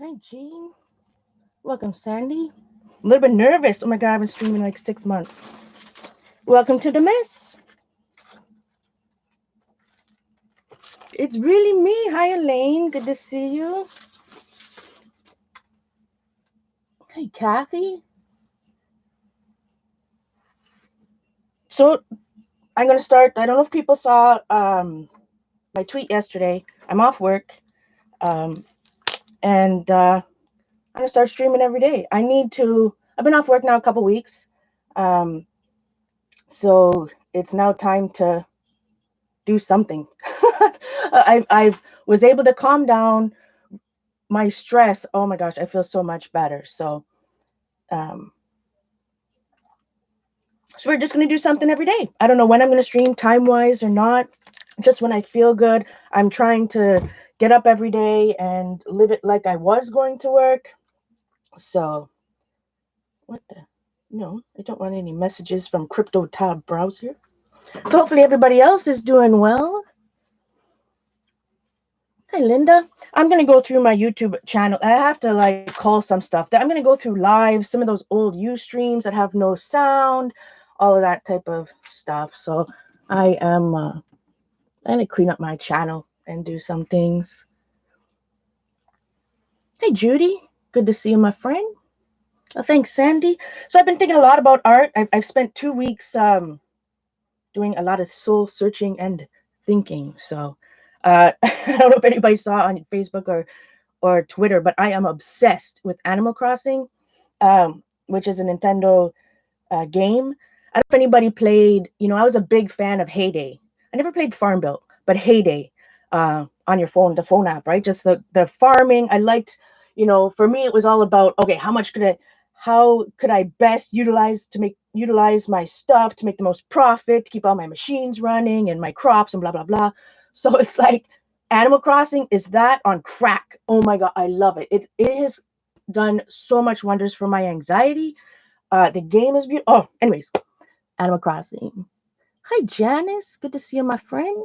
Hi, Jean. Welcome, Sandy. A little bit nervous. Oh my God, I've been streaming like 6 months. Welcome to the mess. It's really me. Hi, Elaine. Good to see you. Hey, Kathy. So I'm gonna start. I don't know if people saw my tweet yesterday. I'm off work, um, and I'm gonna start streaming every day. I need to. I've been off work now a couple weeks, um, so it's now time to do something. I was able to calm down my stress. Oh my gosh, I feel so much better. Um, so we're just gonna do something every day. I don't know when I'm gonna stream, time wise or not. Just when I feel good. I'm trying to get up every day and live it like I was going to work. So what the? No, I don't want any messages from Crypto Tab browser. So hopefully everybody else is doing well. Hi, Linda. I'm gonna go through my YouTube channel. I have to like call some stuff. I'm gonna go through live, some of those old Ustreams that have no sound, all of that type of stuff. So I am I'm gonna clean up my channel and do some things. Hey, Judy. Good to see you, my friend. Thanks, Sandy. So I've been thinking a lot about art. I've spent 2 weeks doing a lot of soul searching and thinking. So I don't know if anybody saw on Facebook or Twitter, but I am obsessed with Animal Crossing, which is a Nintendo game. I don't know if anybody played. I was a big fan of Heyday. I never played Farmville, but Heyday on your phone, the phone app, right? Just the farming. I liked. For me, it was all about okay, how could I best utilize my stuff to make the most profit, to keep all my machines running and my crops and blah blah blah. So it's like Animal Crossing is that on crack. Oh my god, I love it. It has done so much wonders for my anxiety. The game is beautiful. Oh, anyways, Animal Crossing. Hi, Janice. Good to see you, my friend.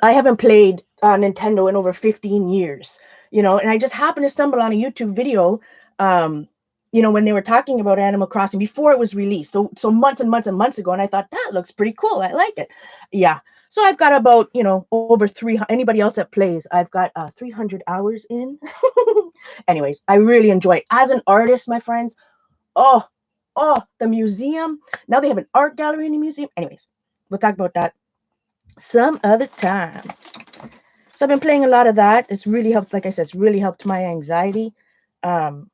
I haven't played Nintendo in over 15 years, and I just happened to stumble on a YouTube video, um, when they were talking about Animal Crossing before it was released. So months and months and months ago, and I thought that looks pretty cool. I like it. Yeah. So I've got about, over three. Anybody else that plays, I've got 300 hours in. Anyways, I really enjoy it. As an artist, my friends, oh, the museum. Now they have an art gallery in the museum. Anyways, we'll talk about that some other time. So I've been playing a lot of that. It's really helped, like I said, it's really helped my anxiety. Um,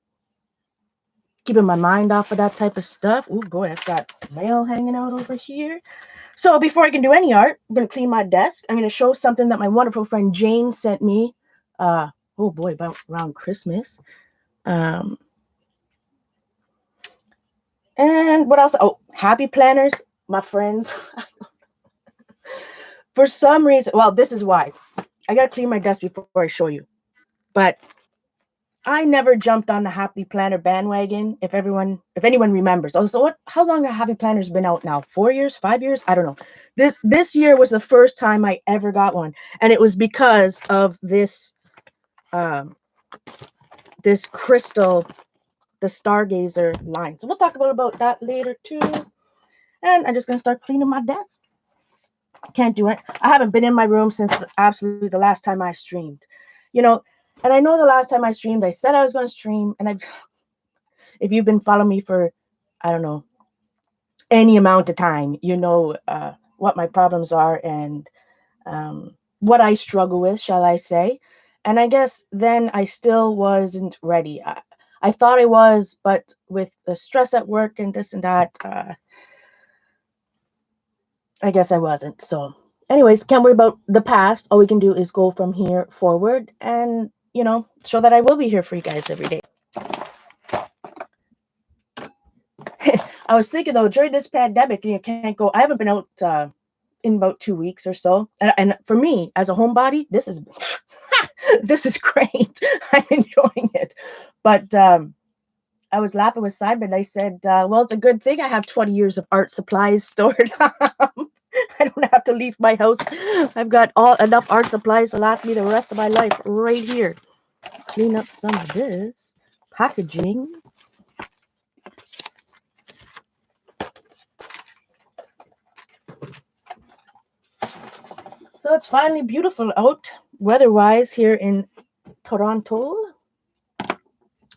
Keeping my mind off of that type of stuff. Oh boy, I've got mail hanging out over here. So before I can do any art, I'm gonna clean my desk. I'm gonna show something that my wonderful friend Jane sent me. Oh boy, about around Christmas. Um, and what else? Oh, happy planners, my friends. For some reason, well, this is why. I gotta clean my desk before I show you. But I never jumped on the Happy Planner bandwagon. If anyone remembers. Oh, so what? How long have Happy Planners been out now? 4 years, 5 years? I don't know. This year was the first time I ever got one, and it was because of um this crystal, the Stargazer line. So we'll talk about that later too. And I'm just gonna start cleaning my desk. Can't do it. I haven't been in my room since absolutely the last time I streamed. You know, and I know the last time I streamed, I said I was going to stream, and if you've been following me for, I don't know, any amount of time, what my problems are and what I struggle with, shall I say. And I guess then I still wasn't ready. I thought I was, but with the stress at work and this and that, I guess I wasn't. So, anyways, can't worry about the past. All we can do is go from here forward and, show that I will be here for you guys every day. I was thinking though, during this pandemic, you can't go. I haven't been out in about 2 weeks or so, and for me as a homebody, this is this is great. I'm enjoying it. But I was laughing with Simon. I said, "Well, it's a good thing I have 20 years of art supplies stored up." I don't have to leave my house. I've got all enough art supplies to last me the rest of my life right here. Clean up some of this packaging. So it's finally beautiful out weather-wise here in Toronto.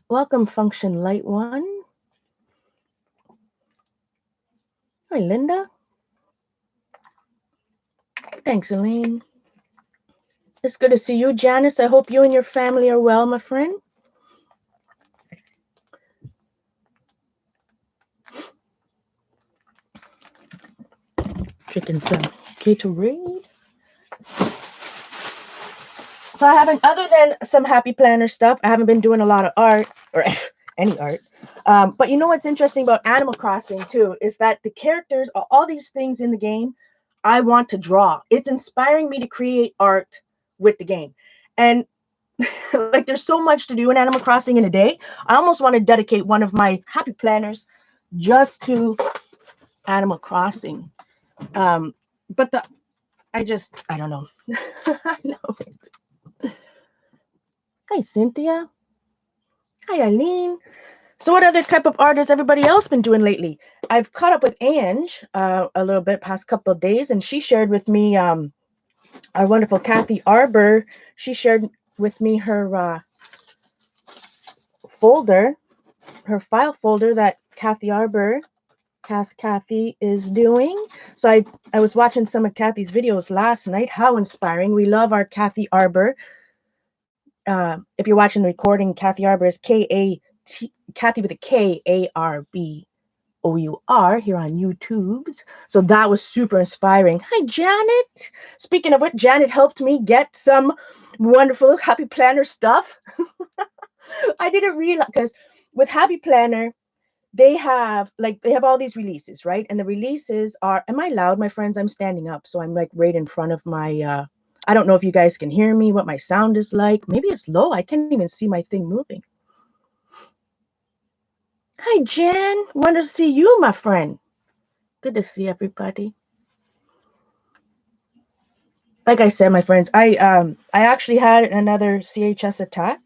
Welcome, Function Light One. Hi, Linda. Thanks, Elaine. It's good to see you, Janice. I hope you and your family are well, my friend. Drinking some Gatorade. So I haven't, other than some Happy Planner stuff, I haven't been doing a lot of art or any art. But you know what's interesting about Animal Crossing too is that the characters, all these things in the game, I want to draw. It's inspiring me to create art with the game. And like there's so much to do in Animal Crossing in a day. I almost want to dedicate one of my Happy Planners just to Animal Crossing. But I don't know. I know it. Hi, Cynthia. Hi, Eileen. So what other type of art has everybody else been doing lately? I've caught up with Ange a little bit past couple of days, and she shared with me our wonderful Kathy Arbor. She shared with me her folder, her file folder that Kathy Arbor, Cast Kathy, is doing. So I was watching some of Kathy's videos last night. How inspiring. We love our Kathy Arbor. If you're watching the recording, Kathy Arbor is Kathy with a KARBOUR here on YouTube's. So that was super inspiring. Hi, Janet. Speaking of what, Janet helped me get some wonderful Happy Planner stuff. I didn't realize, because with Happy Planner, they have all these releases, right? And the releases are, am I loud, my friends? I'm standing up, so I'm like right in front of my I don't know if you guys can hear me, what my sound is like. Maybe it's low. I can't even see my thing moving. Hi, Jen. Want to see you, my friend. Good to see everybody. Like I said, my friends, I actually had another CHS attack.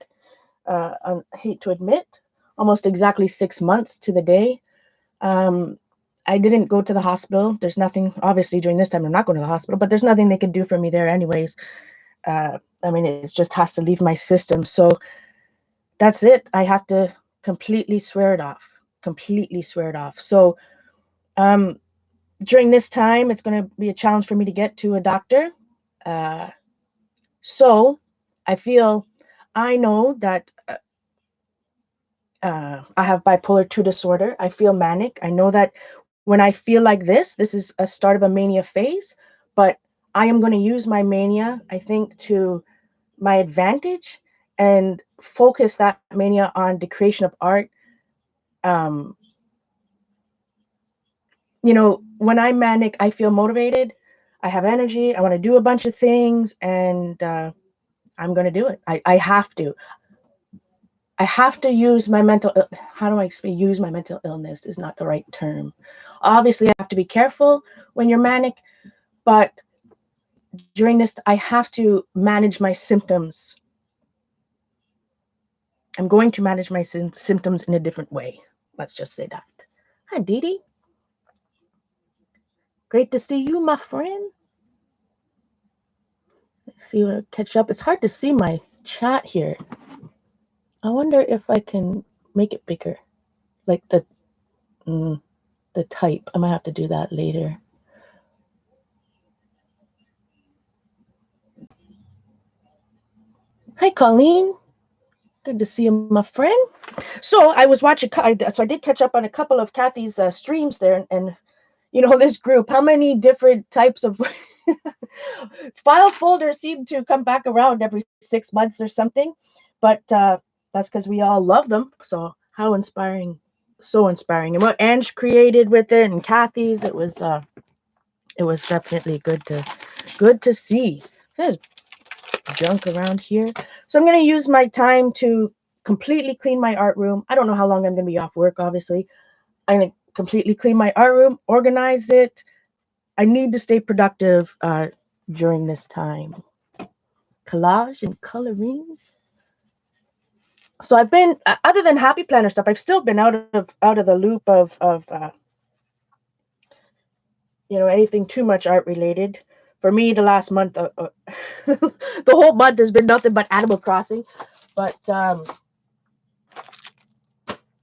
I hate to admit, almost exactly 6 months to the day. I didn't go to the hospital. There's nothing, obviously, during this time, I'm not going to the hospital, but there's nothing they could do for me there, anyways. I mean, it just has to leave my system. So that's it. I have to completely swear it off. Completely swear it off. So during this time, it's going to be a challenge for me to get to a doctor. So I know that I have bipolar 2 disorder. I feel manic. I know that when I feel like this is a start of a mania phase, but I am going to use my mania, I think, to my advantage and focus that mania on the creation of art. Um, when I'm manic, I feel motivated. I have energy. I want to do a bunch of things, and I'm going to do it. I have to. I have to use my how do I explain? Use my mental illness is not the right term. Obviously, I have to be careful when you're manic, but during this, I have to manage my symptoms. I'm going to manage my symptoms in a different way. Let's just say that. Hi, Dee Dee. Great to see you, my friend. Let's see what I catch up. It's hard to see my chat here. I wonder if I can make it bigger, like the type. I might have to do that later. Hi, Colleen. Good to see you, my friend. So I was watching. So I did catch up on a couple of Kathy's streams there, and this group. How many different types of file folders seem to come back around every 6 months or something? But that's because we all love them. So how inspiring! So inspiring, and what Ange created with it, and Kathy's. It was definitely good to see. There's junk around here. So I'm going to use my time to completely clean my art room. I don't know how long I'm going to be off work, obviously. I'm going to completely clean my art room, organize it, I need to stay productive during this time. Collage and coloring. So I've been, other than Happy Planner stuff, I've still been out of the loop of anything too much art related. For me, the last month, the whole month has been nothing but Animal Crossing. But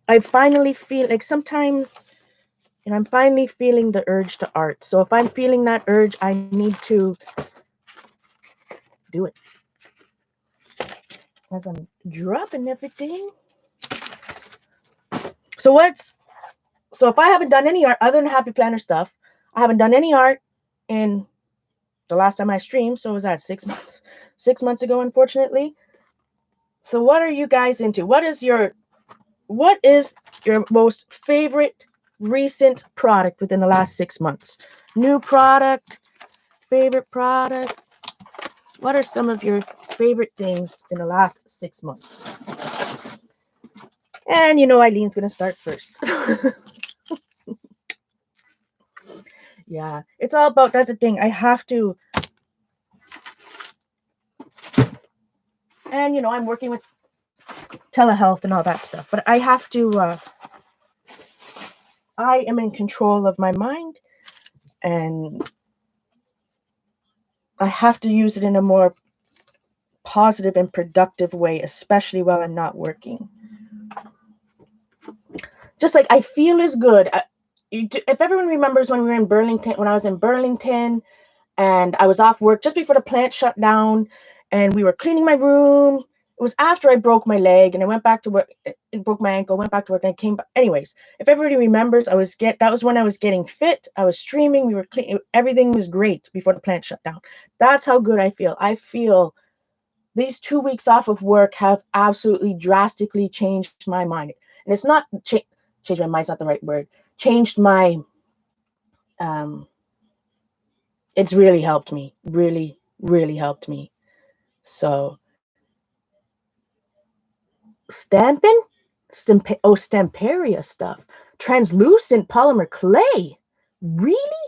I finally feel like sometimes, I'm finally feeling the urge to art. So if I'm feeling that urge, I need to do it. As I'm dropping everything. So if I haven't done any art other than Happy Planner stuff, I haven't done any art in the last time I streamed. So was that 6 months? 6 months ago, unfortunately. So what are you guys into? What is your most favorite recent product within the last 6 months? New product, favorite product. What are some of your favorite things in the last 6 months? And Eileen's gonna start first. Yeah, it's all about, that's the thing. I have to, and I'm working with telehealth and all that stuff, but I have to, I am in control of my mind, and I have to use it in a more positive and productive way, especially while I'm not working. Just like I feel is good. If everyone remembers when we were in Burlington, when I was in Burlington and I was off work just before the plant shut down, and we were cleaning my room. It was after I broke my leg and I went back to work. It broke my ankle, went back to work, and I came back. Anyways, if everybody remembers, that was when I was getting fit. I was streaming. We were clean. Everything was great before the plant shut down. That's how good I feel. I feel these 2 weeks off of work have absolutely drastically changed my mind. And it's not change my mind's not the right word. Changed my it's really helped me. Really, really helped me. So stamping? Stamperia stuff. Translucent polymer clay. Really?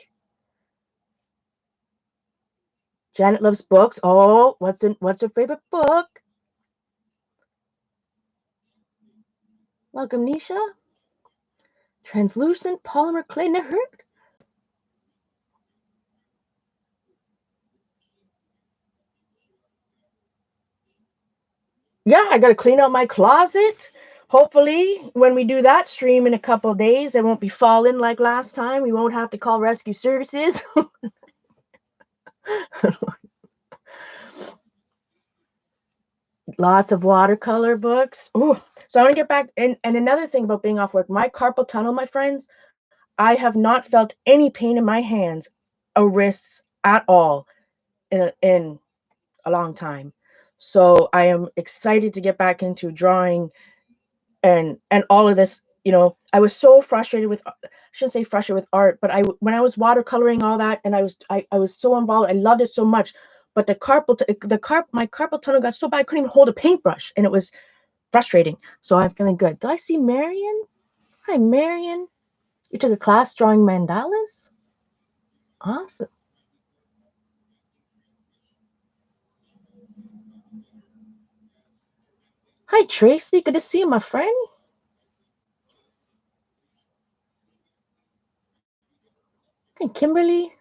Janet loves books. Oh, what's her favorite book? Welcome, Nisha. Translucent polymer clay. Never heard. Yeah, I gotta clean out my closet. Hopefully, when we do that stream in a couple of days, it won't be falling like last time. We won't have to call rescue services. Lots of watercolor books. Ooh. So I want to get back. And another thing about being off work, my carpal tunnel, my friends, I have not felt any pain in my hands or wrists at all in a long time. So I am excited to get back into drawing and all of this. I was so frustrated with, I shouldn't say frustrated with art, but when I was watercoloring all that, and I was so involved. I loved it so much, but my carpal tunnel got so bad I couldn't even hold a paintbrush, and it was frustrating. So I'm feeling good. Do I see Marion? Hi, Marion. You took a class drawing mandalas? Awesome. Hi, Tracy. Good to see you, my friend. Hey, Kimberly.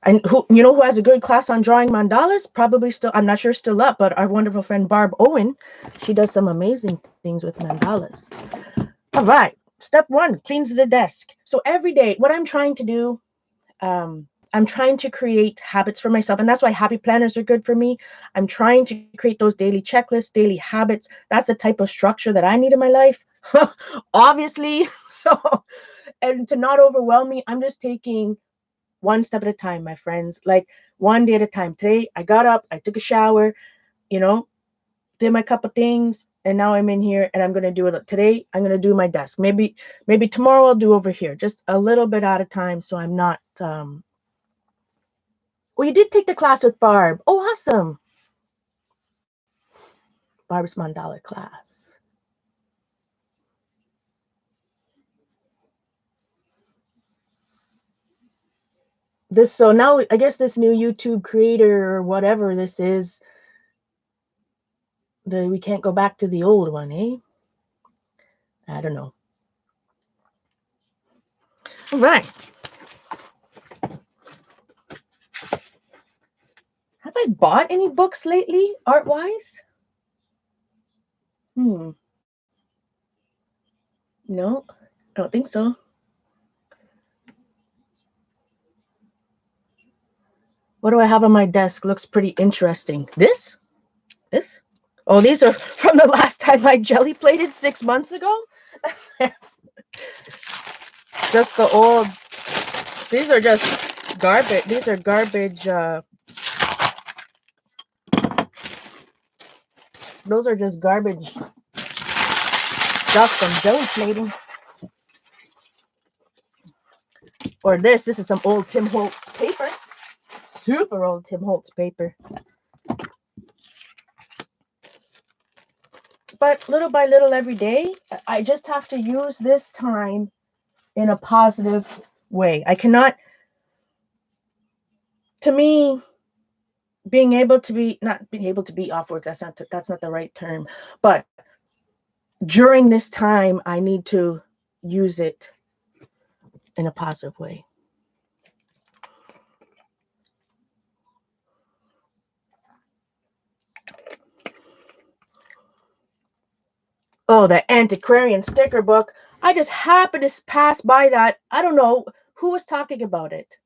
And who has a good class on drawing mandalas? Probably still, I'm not sure still up, but our wonderful friend Barb Owen, she does some amazing things with mandalas. All right. Step one, cleans the desk. So every day, what I'm trying to do, I'm trying to create habits for myself. And that's why happy planners are good for me. I'm trying to create those daily checklists, daily habits. That's the type of structure that I need in my life. Obviously. So, and to not overwhelm me, I'm just taking one step at a time, my friends. Like one day at a time. Today, I got up, I took a shower, you know, did my couple things, and now I'm in here and I'm gonna do it today. I'm gonna do my desk. Maybe tomorrow I'll do over here, just a little bit at a time, so I'm not. Well, you did take the class with Barb. Oh, awesome! Barb's mandala class. So now I guess this new YouTube creator or whatever this is, we can't go back to the old one, eh? I don't know. All right. Have I bought any books lately, art-wise? No, I don't think so. What do I have on my desk? Looks pretty interesting. This? Oh, these are from the last time I jelly plated 6 months ago. Just the old. These are just garbage. These are garbage. Those are just garbage stuff from jelly plating. Or this is some old Tim Holtz paper. Super old Tim Holtz paper. But little by little every day, I just have to use this time in a positive way. I cannot, to me, not being able to be off work, that's not the right term. But during this time, I need to use it in a positive way. Oh, the antiquarian sticker book. I just happened to pass by that. I don't know who was talking about it.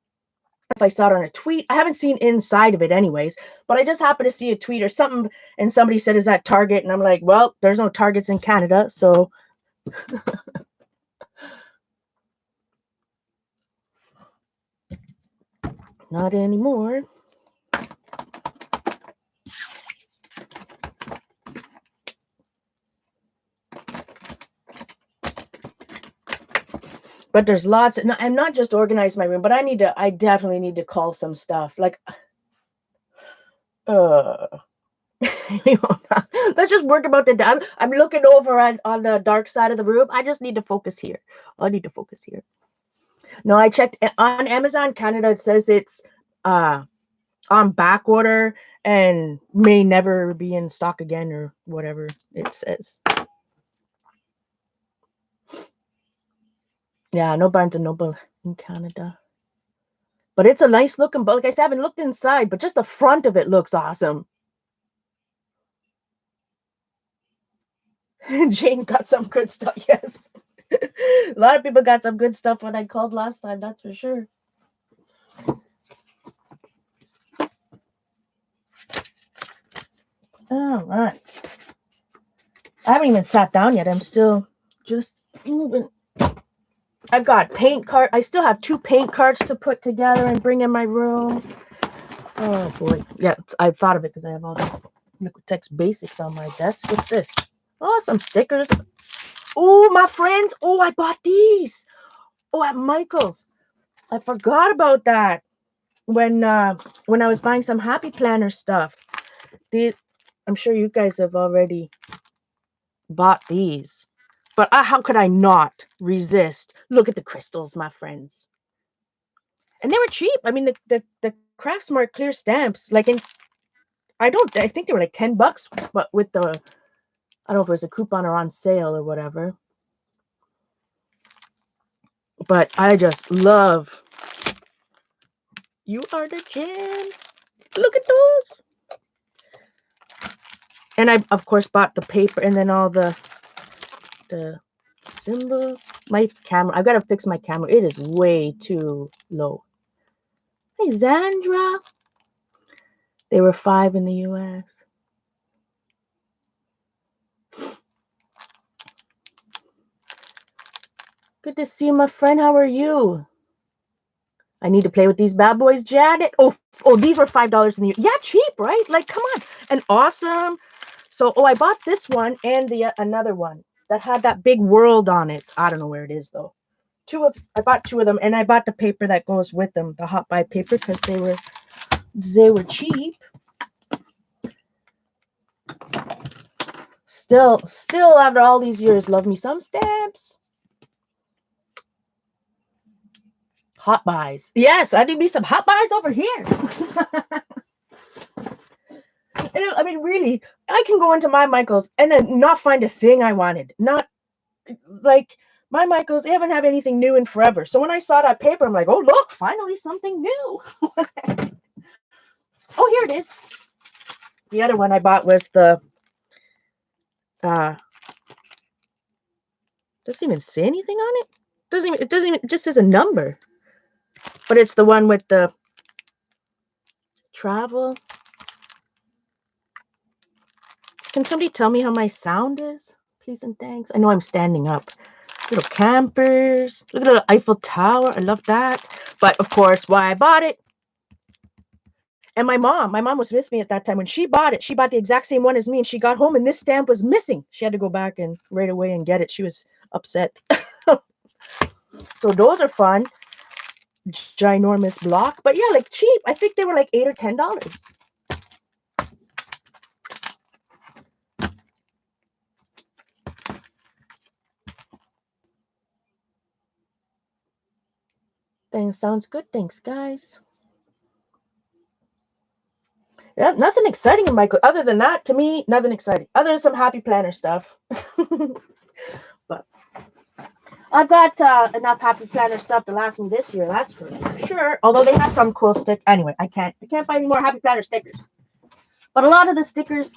If I saw it on a tweet, I haven't seen inside of it anyways, but I just happened to see a tweet or something, and somebody said, "Is that Target?" And I'm like, well, there's no Targets in Canada, so not anymore. But there's lots. I'm not just organized my room, but I definitely need to call some stuff. Like, let's just work about the. I'm looking over on the dark side of the room. I just need to focus here. I need to focus here. No, I checked on Amazon Canada. It says it's on back order and may never be in stock again, or whatever it says. Yeah, no Barnes and Noble in Canada. But it's a nice looking book. Like I said, I haven't looked inside, but just the front of it looks awesome. Jane got some good stuff, yes. A lot of people got some good stuff when I called last time, that's for sure. All right. I haven't even sat down yet. I'm still just moving. I've got paint card. I still have 2 paint cards to put together and bring in my room. Oh boy. Yeah, I thought of it because I have all these Liquitex basics on my desk. What's this? Oh, some stickers. Oh, my friends. Oh, I bought these. Oh, at Michael's. I forgot about that when I was buying some Happy Planner stuff. I'm sure you guys have already bought these. But how could I not resist? Look at the crystals, my friends. And they were cheap. I mean, the Craftsmart clear stamps, like I think they were like $10, but with the, I don't know if it was a coupon or on sale or whatever. But I just love. You are the jam. Look at those. And I, of course, bought the paper and then all the symbols. My camera, I've got to fix my camera. It is way too low. Hey, Zandra. They were $5 in the US. Good to see you, my friend. How are you? I need to play with these bad boys, Janet. Oh, these were $5 in the US. Yeah, cheap, right? Like, come on. And awesome. So, I bought this one and the another one that had that big world on it. I don't know where it is though. I bought 2 of them, and I bought the paper that goes with them, the Hot Buy paper, because they were cheap. Still after all these years, love me some stamps. Hot buys. Yes, I need me some hot buys over here. I mean, really, I can go into my Michaels and then not find a thing I wanted. Not like my Michaels, they haven't had anything new in forever. So when I saw that paper, I'm like, oh, look, finally something new. Oh, here it is. The other one I bought was the, doesn't even say anything on it. It doesn't even, it just says a number. But it's the one with the travel. Can somebody tell me how my sound is? Please and thanks. I know I'm standing up. Little campers. Look at the Eiffel Tower. I love that. But of course, why I bought it. And my mom was with me at that time. When she bought it, she bought the exact same one as me. And she got home and this stamp was missing. She had to go back and right away and get it. She was upset. So those are fun. Ginormous block. But yeah, like cheap. I think they were like $8 or $10. Thanks. Sounds good. Thanks, guys. Yeah, nothing exciting in Michael. Other than that, to me, nothing exciting. Other than some Happy Planner stuff. But I've got enough Happy Planner stuff to last me this year. That's for sure. Although they have some cool stick. Anyway, I can't buy any more Happy Planner stickers. But a lot of the stickers,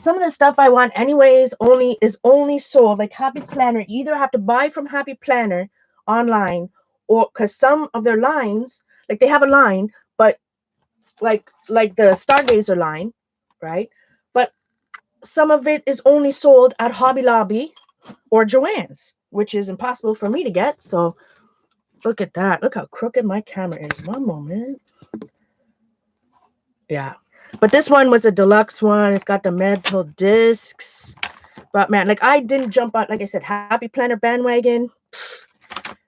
some of the stuff I want anyways, is only sold like Happy Planner. You either have to buy from Happy Planner online, or because some of their lines, like they have a line, but like the Stargazer line, right? But some of it is only sold at Hobby Lobby or Joann's, which is impossible for me to get. So look at that. Look how crooked my camera is. One moment. Yeah. But this one was a deluxe one. It's got the metal discs. But man, like I didn't jump on, like I said, Happy Planner bandwagon.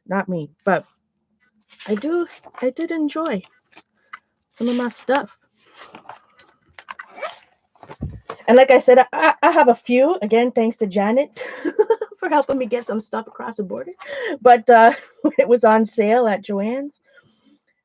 Not me. But I did enjoy some of my stuff. And like I said, I have a few. Again, thanks to Janet for helping me get some stuff across the border. But it was on sale at Joann's.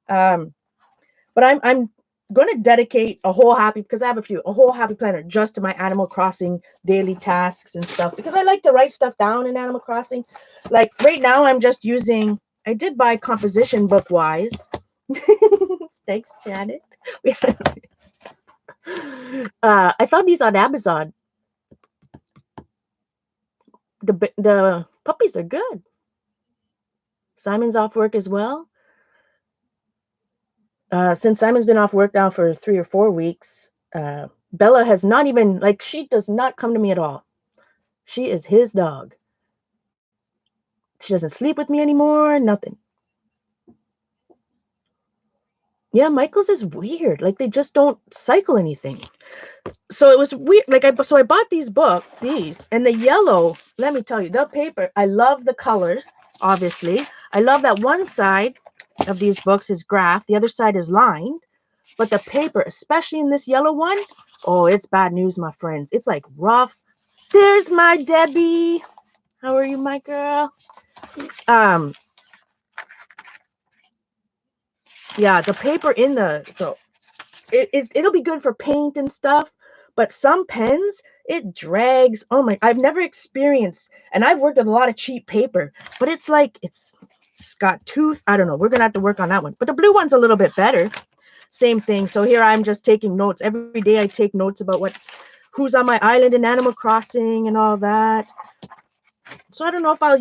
But I'm going to dedicate a whole Happy Planner just to my Animal Crossing daily tasks and stuff, because I like to write stuff down in Animal Crossing. Like right now, I did buy Composition Bookwise. Thanks, Janet. I found these on Amazon. The puppies are good. Simon's off work as well. Since Simon's been off work now for 3 or 4 weeks, Bella has not even, like, she does not come to me at all. She is his dog. She doesn't sleep with me anymore, nothing. Yeah, Michael's is weird. Like, they just don't cycle anything. So it was weird. Like, I bought these, and the yellow, let me tell you, the paper, I love the color, obviously. I love that one side of these books is graph, the other side is lined. But the paper, especially in this yellow one, oh, it's bad news, my friends. It's like rough. There's my Debbie. How are you, my girl? Yeah, the paper in it'll be good for paint and stuff, but some pens, it drags. Oh my, I've never experienced, and I've worked with a lot of cheap paper, but it's like, it's got tooth. I don't know. We're going to have to work on that one. But the blue one's a little bit better. Same thing. So here I'm just taking notes. Every day I take notes about who's on my island in Animal Crossing and all that. So I don't know if I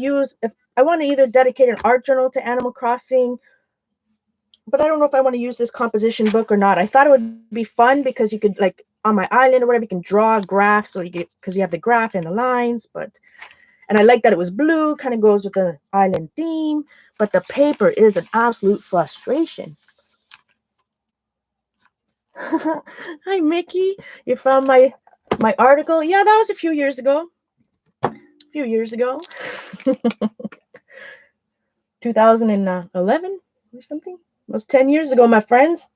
want to either dedicate an art journal to Animal Crossing, but I don't know if I want to use this composition book or not. I thought it would be fun because you could, like, on my island or whatever, you can draw graphs, so because you have the graph and the lines, and I like that it was blue, kind of goes with the island theme, but the paper is an absolute frustration. Hi, Mickey. You found my article? Yeah, that was a few years ago. 2011 or something. It was 10 years ago, my friends.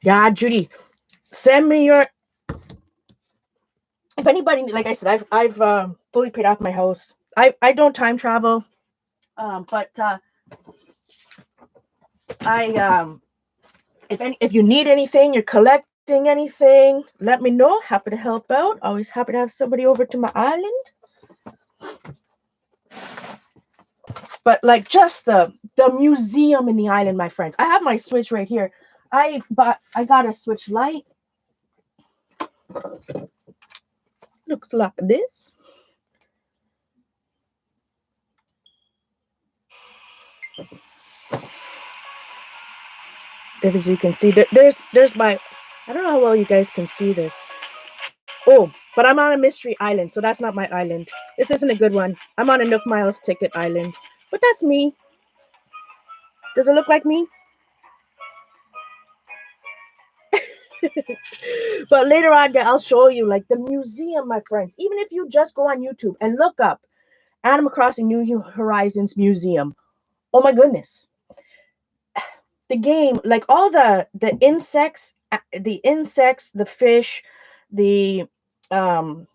Yeah, Judy, send me your. If anybody, like I said, I've fully paid off my house. I don't time travel, but if you need anything, you're collecting anything, let me know. Happy to help out. Always happy to have somebody over to my island. But like just the museum in the island, my friends. I have my Switch right here. I got a Switch Lite. Looks like this. As you can see, there's my. I don't know how well you guys can see this. Oh, but I'm on a mystery island, so that's not my island. This isn't a good one. I'm on a Nook Miles ticket island, but that's me. Does it look like me? But later on, I'll show you like the museum, my friends. Even if you just go on YouTube and look up Animal Crossing New Horizons Museum, oh my goodness, the game, like all the insects, the fish, the um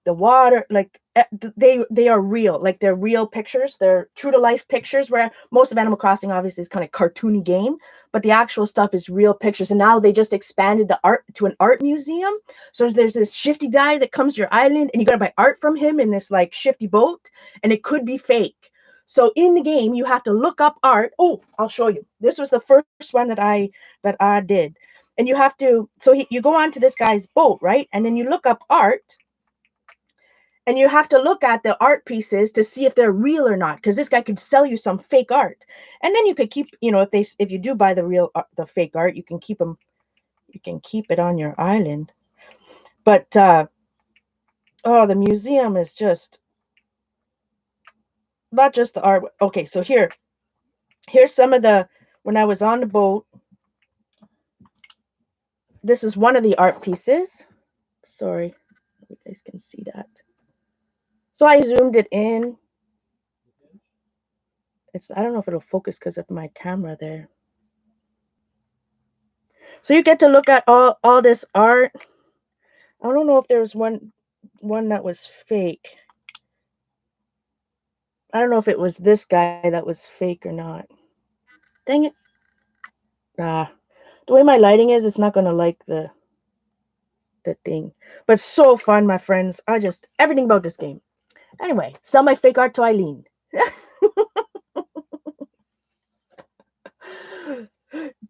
the water, like they are real, like they're real pictures, they're true to life pictures, where most of Animal Crossing obviously is kind of cartoony game, but the actual stuff is real pictures. And now they just expanded the art to an art museum. So there's this shifty guy that comes to your island and you gotta buy art from him in this like shifty boat, and it could be fake. So in the game you have to look up art. Oh, I'll show you. This was the first one that I did. And you have to, so you go on to this guy's boat, right? And then you look up art, and you have to look at the art pieces to see if they're real or not, because this guy could sell you some fake art. And then you could keep, if you do buy the fake art, you can keep them, you can keep it on your island. But oh, the museum is just not just the art. Okay, so here's some of the, when I was on the boat, this is one of the art pieces. Sorry, you guys can see that. So I zoomed it in. I don't know if it'll focus because of my camera there. So you get to look at all this art. I don't know if there was one that was fake. I don't know if it was this guy that was fake or not. Dang it. Ah, the way my lighting is, it's not gonna like the thing. But so fun, my friends. Everything about this game. Anyway, sell my fake art to Eileen.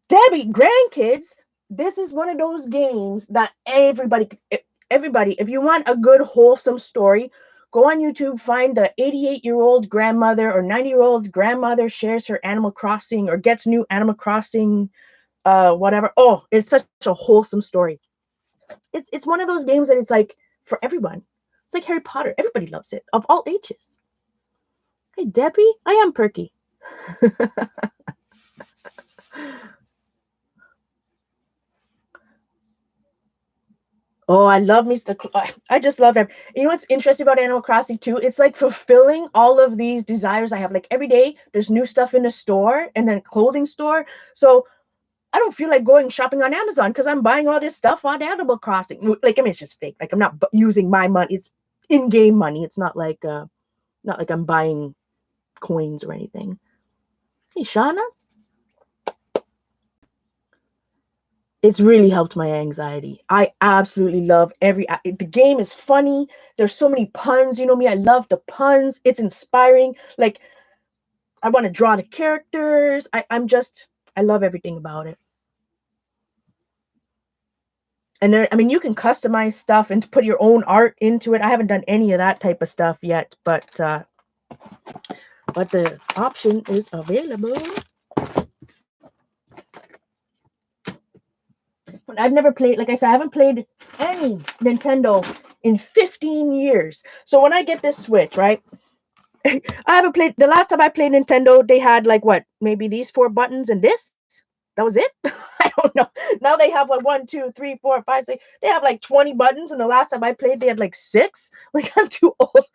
Debbie, grandkids, this is one of those games that everybody, if you want a good, wholesome story, go on YouTube, find the 88-year-old grandmother or 90-year-old grandmother shares her Animal Crossing or gets new Animal Crossing, whatever. Oh, it's such a wholesome story. It's one of those games that it's like for everyone. It's like Harry Potter. Everybody loves it, of all ages. Hey, Debbie, I am perky. Oh, I love Mr. I just love them. You know what's interesting about Animal Crossing too? It's like fulfilling all of these desires I have. Like every day, there's new stuff in the store and then clothing store. So I don't feel like going shopping on Amazon because I'm buying all this stuff on Animal Crossing. Like, I mean, it's just fake. Like I'm not using my money. It's in-game money. It's not like I'm buying coins or anything. Hey, Shauna. It's really helped my anxiety. I absolutely love the game is funny. There's so many puns. You know me, I love the puns. It's inspiring. Like I want to draw the characters. I love everything about it. And there, I mean, you can customize stuff and put your own art into it. I haven't done any of that type of stuff yet, but the option is available. I've never played, like I said, I haven't played any Nintendo in 15 years. So when I get this Switch, right? I haven't played, the last time I played Nintendo, they had like what, maybe these 4 buttons and this? That was it? I don't know. Now they have like 1, 2, 3, 4, 5, 6. They have like 20 buttons, and the last time I played, they had like 6. Like I'm too old.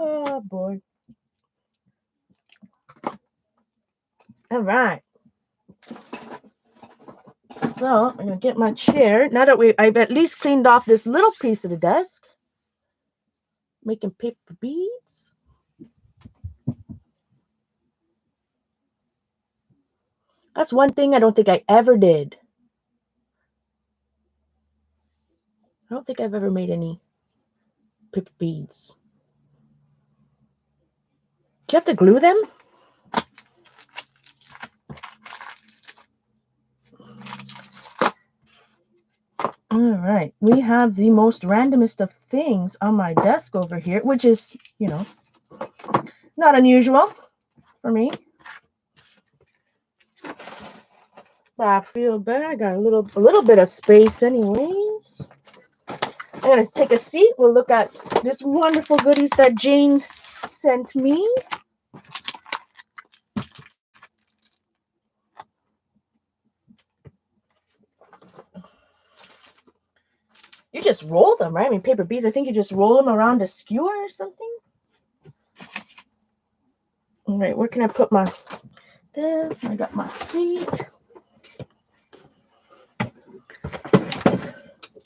Oh boy. All right. So I'm gonna get my chair. Now that I've at least cleaned off this little piece of the desk. making paper beads. That's one thing I don't think I ever did. I don't think I've ever made any paper beads. Do you have to glue them? All right, we have the most randomest of things on my desk over here, which is, you know, not unusual for me. But I feel better. I got a little bit of space anyways. I'm gonna take a seat. We'll look at this wonderful goodies that Jane sent me. You just roll them, right? I mean, paper beads, I think you just roll them around a skewer or something. All right, where can I put my this? I got my seat.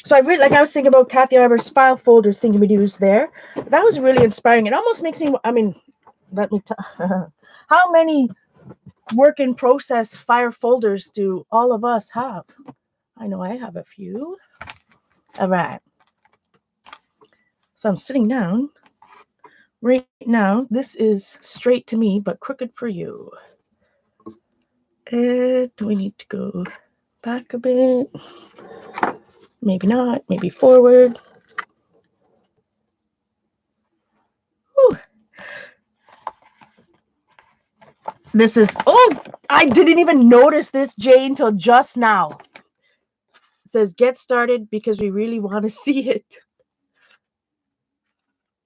So I really, like I was thinking about Kathy Arbor's file folder thingy-madoos there. That was really inspiring. It almost makes me, I mean, let me how many work in process file folders do all of us have? I know I have a few. All right. So I'm sitting down right now. This is straight to me, but crooked for you. Do we need to go back a bit? Maybe not. Maybe forward. Whew. This is, oh, I didn't even notice this, Jane, till just now. It says get started because we really want to see it.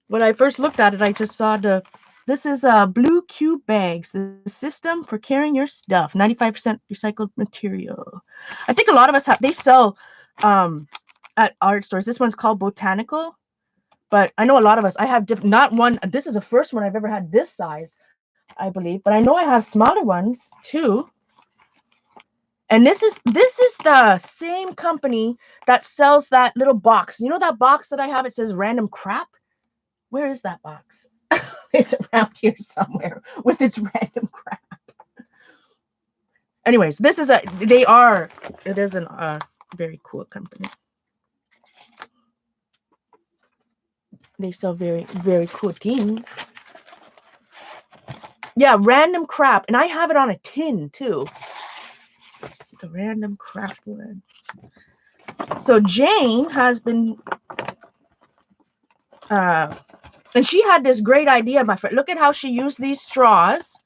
When I first looked at it, I just saw this is Blue Cube Bags, the system for carrying your stuff, 95% recycled material. I think a lot of us have, they sell at art stores. This one's called Botanical, but I know a lot of us, I have not one, this is the first one I've ever had this size, I believe, but I know I have smaller ones too. And this is the same company that sells that little box. You know that box that I have? It says random crap. Where is that box? It's around here somewhere with its random crap. Anyways, this is it is a very cool company. They sell very, very cool things. Yeah, random crap. And I have it on a tin too. The random crap one. So Jane has been and she had this great idea, my friend. Look at how she used these straws.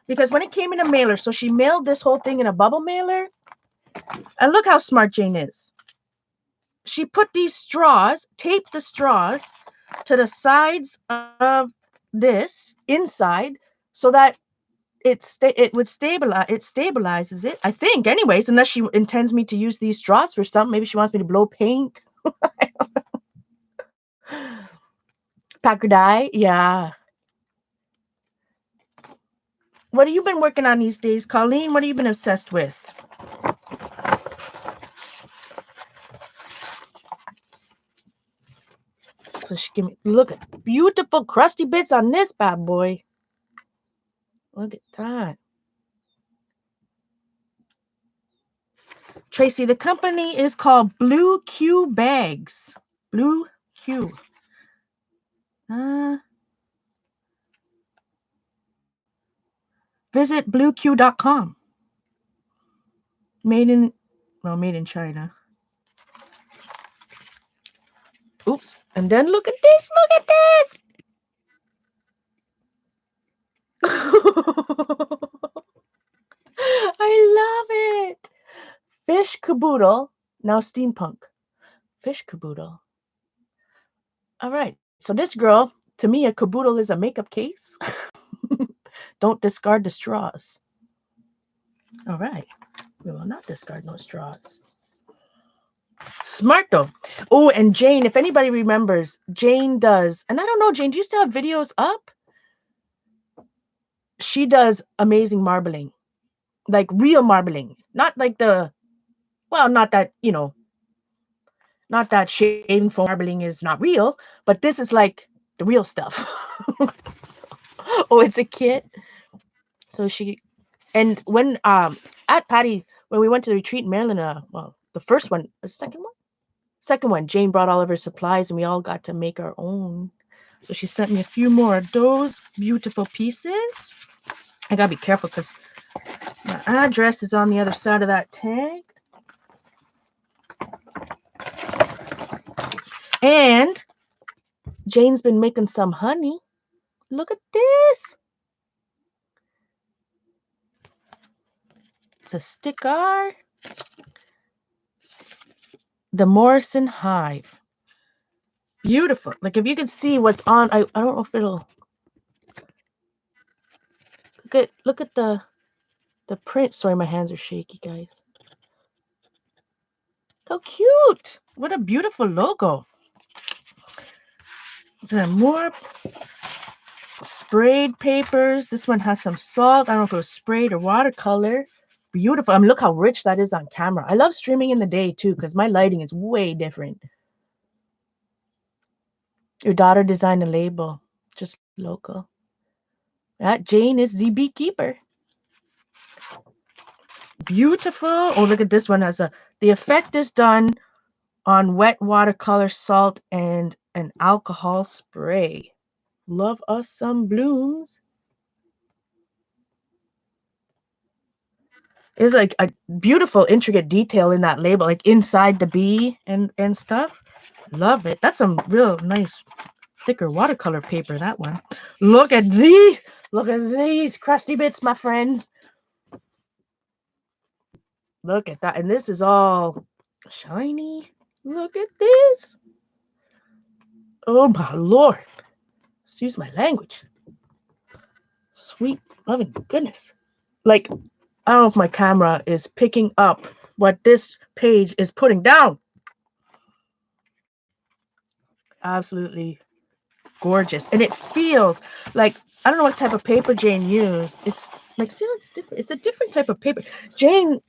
Because when it came in a mailer, so she mailed this whole thing in a bubble mailer. And look how smart Jane is. She put these straws, taped the straws to the sides of this inside so that it would stabilize. It stabilizes it, I think, anyways, unless she intends me to use these straws for something. Maybe she wants me to blow paint. Packer dye, yeah. What have you been working on these days, Colleen? What have you been obsessed with? So she give me, look at beautiful crusty bits on this bad boy. Look at that. Tracy, the company is called Blue Q Bags. Blue Q. Visit blueq.com. Made in China. Oops. And then look at this. Look at this. I love it. Fish caboodle. Now steampunk. Fish caboodle. All right. So this girl, to me, a caboodle is a makeup case. Don't discard the straws. All right. We will not discard no straws. Smart though. Oh, and Jane, if anybody remembers, Jane does, and I don't know, Jane, do you still have videos up? She does amazing marbling, like real marbling, not like not that, not that shaving foam marbling is not real, but this is like the real stuff. Oh, it's a kit. So she, and when at Patty, when we went to the retreat in Maryland, well, the first one, the second one, Jane brought all of her supplies and we all got to make our own. So she sent me a few more of those beautiful pieces. I gotta be careful because my address is on the other side of that tag. And Jane's been making some honey. Look at this. It's a sticker. The Morrison Hive. Beautiful. Like if you could see what's on, I don't know if it'll look at the print. Sorry, my hands are shaky, guys. How cute. What a beautiful logo. There are more sprayed papers. This one has some salt. I don't know if it was sprayed or watercolor. Beautiful. I mean, look how rich that is on camera. I love streaming in the day too because my lighting is way different. Your daughter designed a label. Just local. That Jane is the beekeeper. Beautiful. Oh, look at this one. The effect is done on wet watercolor, salt, and an alcohol spray. Love us some blooms. There's like a beautiful, intricate detail in that label, like inside the bee and stuff. Love it. That's some real nice, thicker watercolor paper, that one. Look at these crusty bits, my friends. Look at that. And this is all shiny. Look at this. Oh my Lord. Excuse my language. Sweet loving goodness. Like, I don't know if my camera is picking up what this page is putting down. Absolutely gorgeous. And it feels like, I don't know what type of paper Jane used. It's like, see, it's different. It's a different type of paper. Jane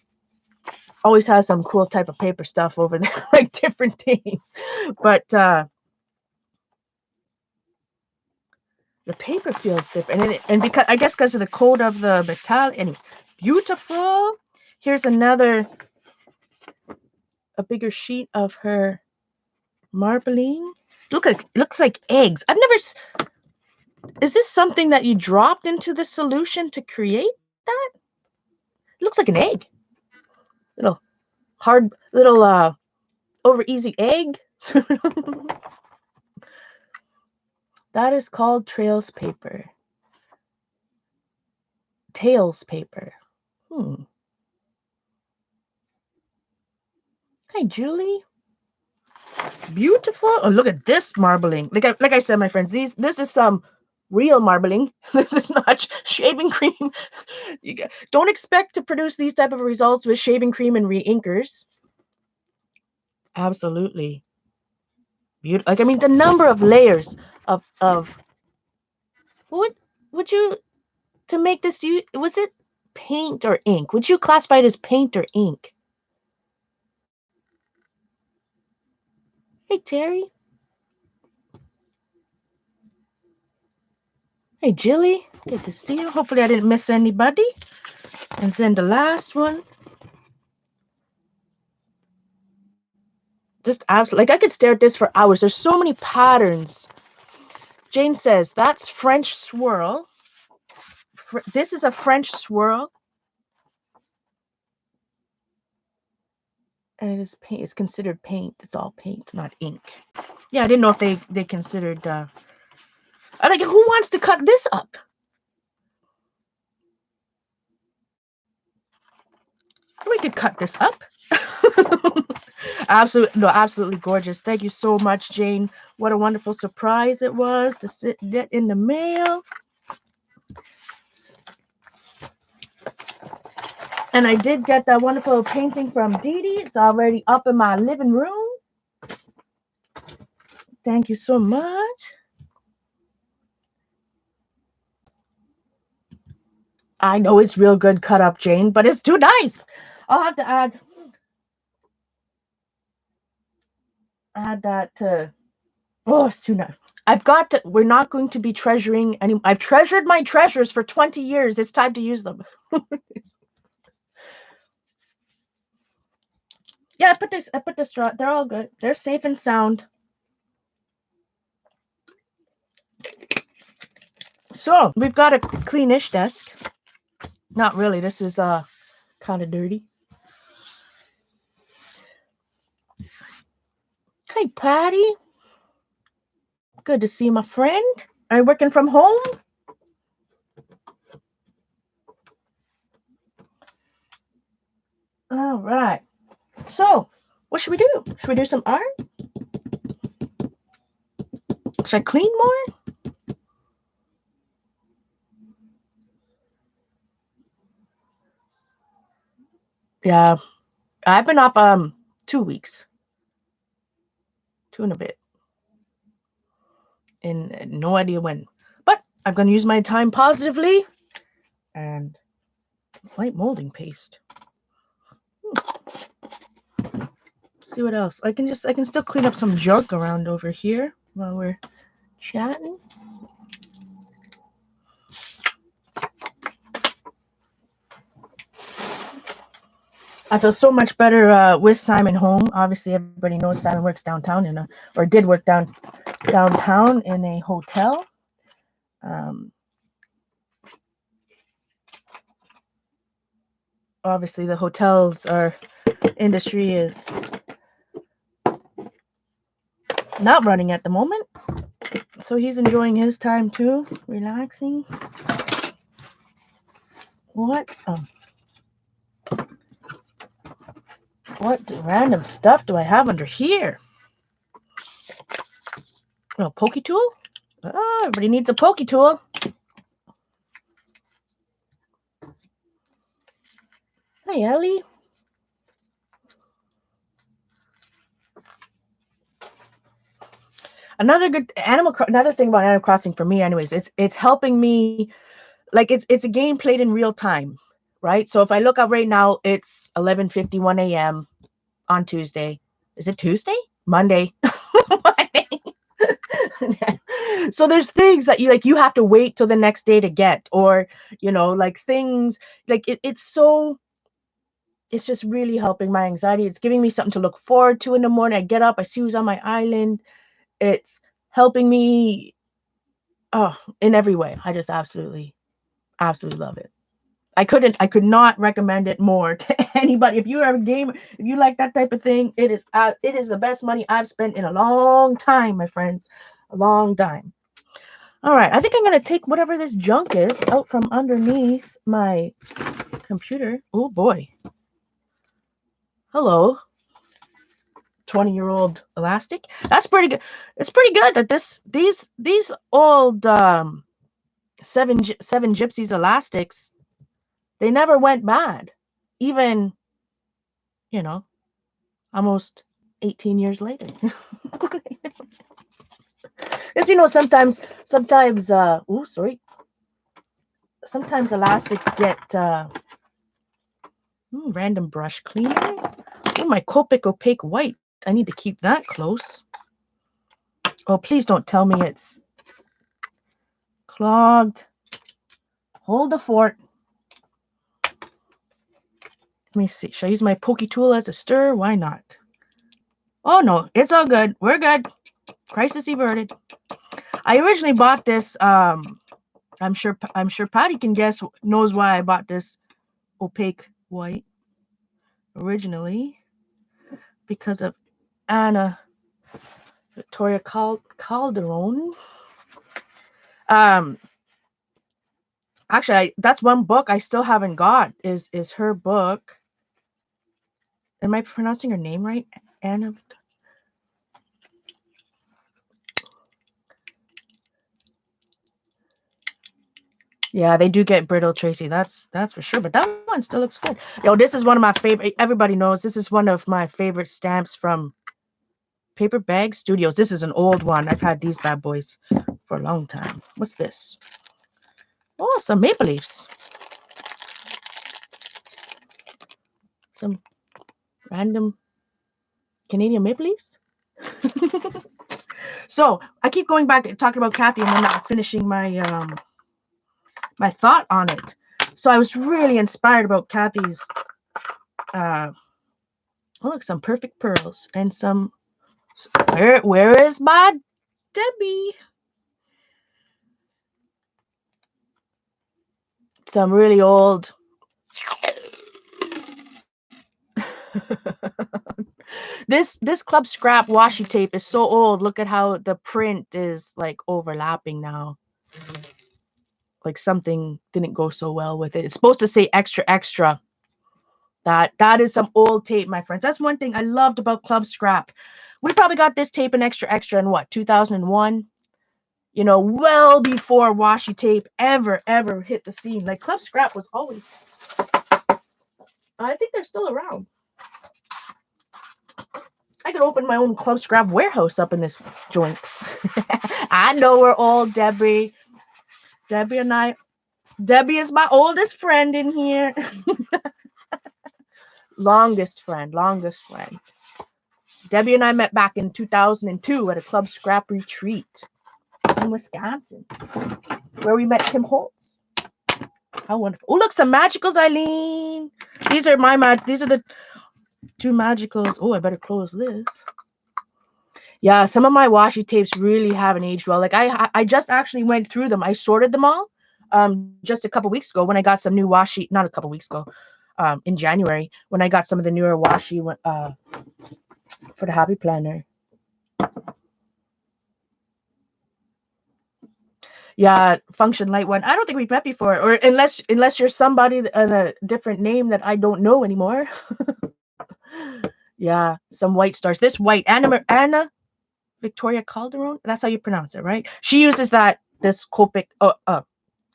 always has some cool type of paper stuff over there, like different things. But the paper feels different. And because, I guess because of the code of the metal. Anyway, beautiful. Here's a bigger sheet of her marbling. Looks like eggs. Is this something that you dropped into the solution to create that? It looks like an egg. Little over easy egg. That is called Tails paper. Hi, Julie. Beautiful. Oh, look at this marbling. Like I said, my friends, this is some real marbling. This is not shaving cream. Don't expect to produce these type of results with shaving cream and reinkers. Absolutely beautiful. Like, I mean, the number of layers of what would you to make this? Was it paint or ink? Would you classify it as paint or ink? Hey, Terry. Hey, Jilly. Good to see you. Hopefully, I didn't miss anybody. And then the last one. Just absolutely, like I could stare at this for hours. There's so many patterns. Jane says that's French swirl. This is a French swirl. And it is paint. It's considered paint. It's all paint, not ink. Yeah, I didn't know if they considered. Like, who wants to cut this up? We could cut this up. Absolutely gorgeous. Thank you so much, Jane. What a wonderful surprise it was to get in the mail. And I did get that wonderful painting from Dee Dee. It's already up in my living room. Thank you so much. I know it's real good cut up, Jane, but it's too nice. I'll have to add, that to Oh, it's too nice. We're not going to be treasuring any. I've treasured my treasures for 20 years. It's time to use them. Yeah, I put the straw. They're all good. They're safe and sound. So we've got a cleanish desk. Not really. This is kind of dirty. Hey, Patty. Good to see my friend. Are you working from home? All right. So, what should we do? Should we do some art? Should I clean more? Yeah, I've been up 2 weeks, 2 and a bit, and no idea when. But I'm gonna use my time positively and white molding paste. See what else I can still clean up some junk around over here while we're chatting. I feel so much better with Simon home. Obviously, everybody knows Simon works downtown or did work downtown in a hotel. Um, Obviously, the hotels industry is not running at the moment, so he's enjoying his time too, relaxing. What? What random stuff do I have under here? Oh, pokey tool? Oh, everybody needs a pokey tool. Hi, Ellie. Another thing about Animal Crossing for me, anyways, it's helping me. Like it's a game played in real time, right? So if I look up right now, it's 11:51 a.m. on Tuesday. Is it Tuesday? Monday. Monday. So there's things that you have to wait till the next day to get, or like things like it's just really helping my anxiety. It's giving me something to look forward to in the morning. I get up, I see who's on my island. It's helping me in every way. I just absolutely love it. I could not recommend it more to anybody. If you are a gamer, if you like that type of thing, it is the best money I've spent in a long time, my friends. A long time. All right, I think I'm gonna take whatever this junk is out from underneath my computer. Oh boy. Hello. 20-year-old elastic. That's pretty good. It's pretty good that these old seven gypsies elastics, they never went bad. Even, you know, almost 18 years later. Because sometimes elastics get random brush cleaner. Oh, my Copic opaque white. I need to keep that close. Oh, please don't tell me it's clogged. Hold the fort. Let me see. Should I use my pokey tool as a stir? Why not? Oh no, it's all good. We're good. Crisis averted. I originally bought this. I'm sure Patty knows why I bought this opaque white originally, because of Anna Victoria Calderon. Actually, that's one book I still haven't got. Is her book? Am I pronouncing her name right? Anna. Yeah, they do get brittle, Tracy. That's for sure. But that one still looks good. Yo, this is one of my favorite. Everybody knows this is one of my favorite stamps from Paper Bag Studios. This is an old one. I've had these bad boys for a long time. What's this? Oh, some maple leaves. Some random Canadian maple leaves. So I keep going back and talking about Kathy, and then not finishing my my thought on it. So I was really inspired about Kathy's. Oh, look, some perfect pearls and some. Where is my Debbie? Some really old. This Club Scrap washi tape is so old. Look at how the print is like overlapping now. Like something didn't go so well with it. It's supposed to say extra extra. That is some old tape, my friends. That's one thing I loved about Club Scrap. We probably got this tape in extra extra in what, 2001? You know, well before washi tape ever hit the scene. Like Club Scrap was always. I think they're still around. I could open my own Club Scrap warehouse up in this joint. I know we're old, Debbie. Debbie and I. Debbie is my oldest friend in here. Longest friend. Debbie and I met back in 2002 at a Club Scrap retreat in Wisconsin, where we met Tim Holtz. How wonderful! Oh, look, some magicals, Eileen. These are These are the two magicals. Oh, I better close this. Yeah, some of my washi tapes really haven't aged well. Like I just actually went through them. I sorted them all just a couple weeks ago when I got some new washi. Not a couple weeks ago, in January when I got some of the newer washi for the Happy Planner. Yeah, Function Light one. I don't think we've met before, or unless you're somebody a different name that I don't know anymore. Yeah, some white stars. This white Anna Victoria Calderon. That's how you pronounce it, right? She uses this Copic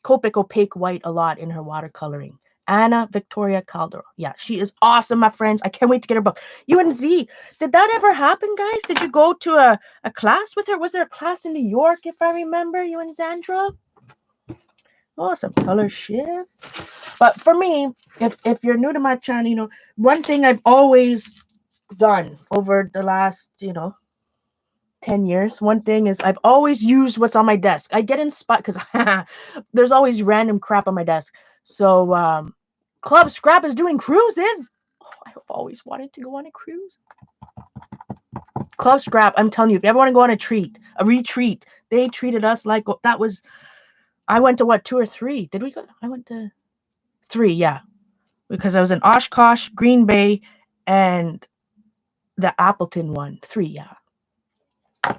opaque white a lot in her watercoloring. Anna Victoria Calderon. Yeah, she is awesome, my friends. I can't wait to get her book. You and Z, did that ever happen, guys? Did you go to a class with her? Was there a class in New York, if I remember, you and Zandra? Oh, some color shift. But for me, if you're new to my channel, you know, one thing I've always done over the last, 10 years, one thing is I've always used what's on my desk. I get inspired because there's always random crap on my desk. So Club Scrap is doing cruises. Oh, I've always wanted to go on a cruise. Club Scrap, I'm telling you, if you ever want to go on a retreat, they treated us like that was. I went to what, 2 or 3? Did we go? I went to 3, yeah, because I was in Oshkosh, Green Bay, and the Appleton one. 3, yeah.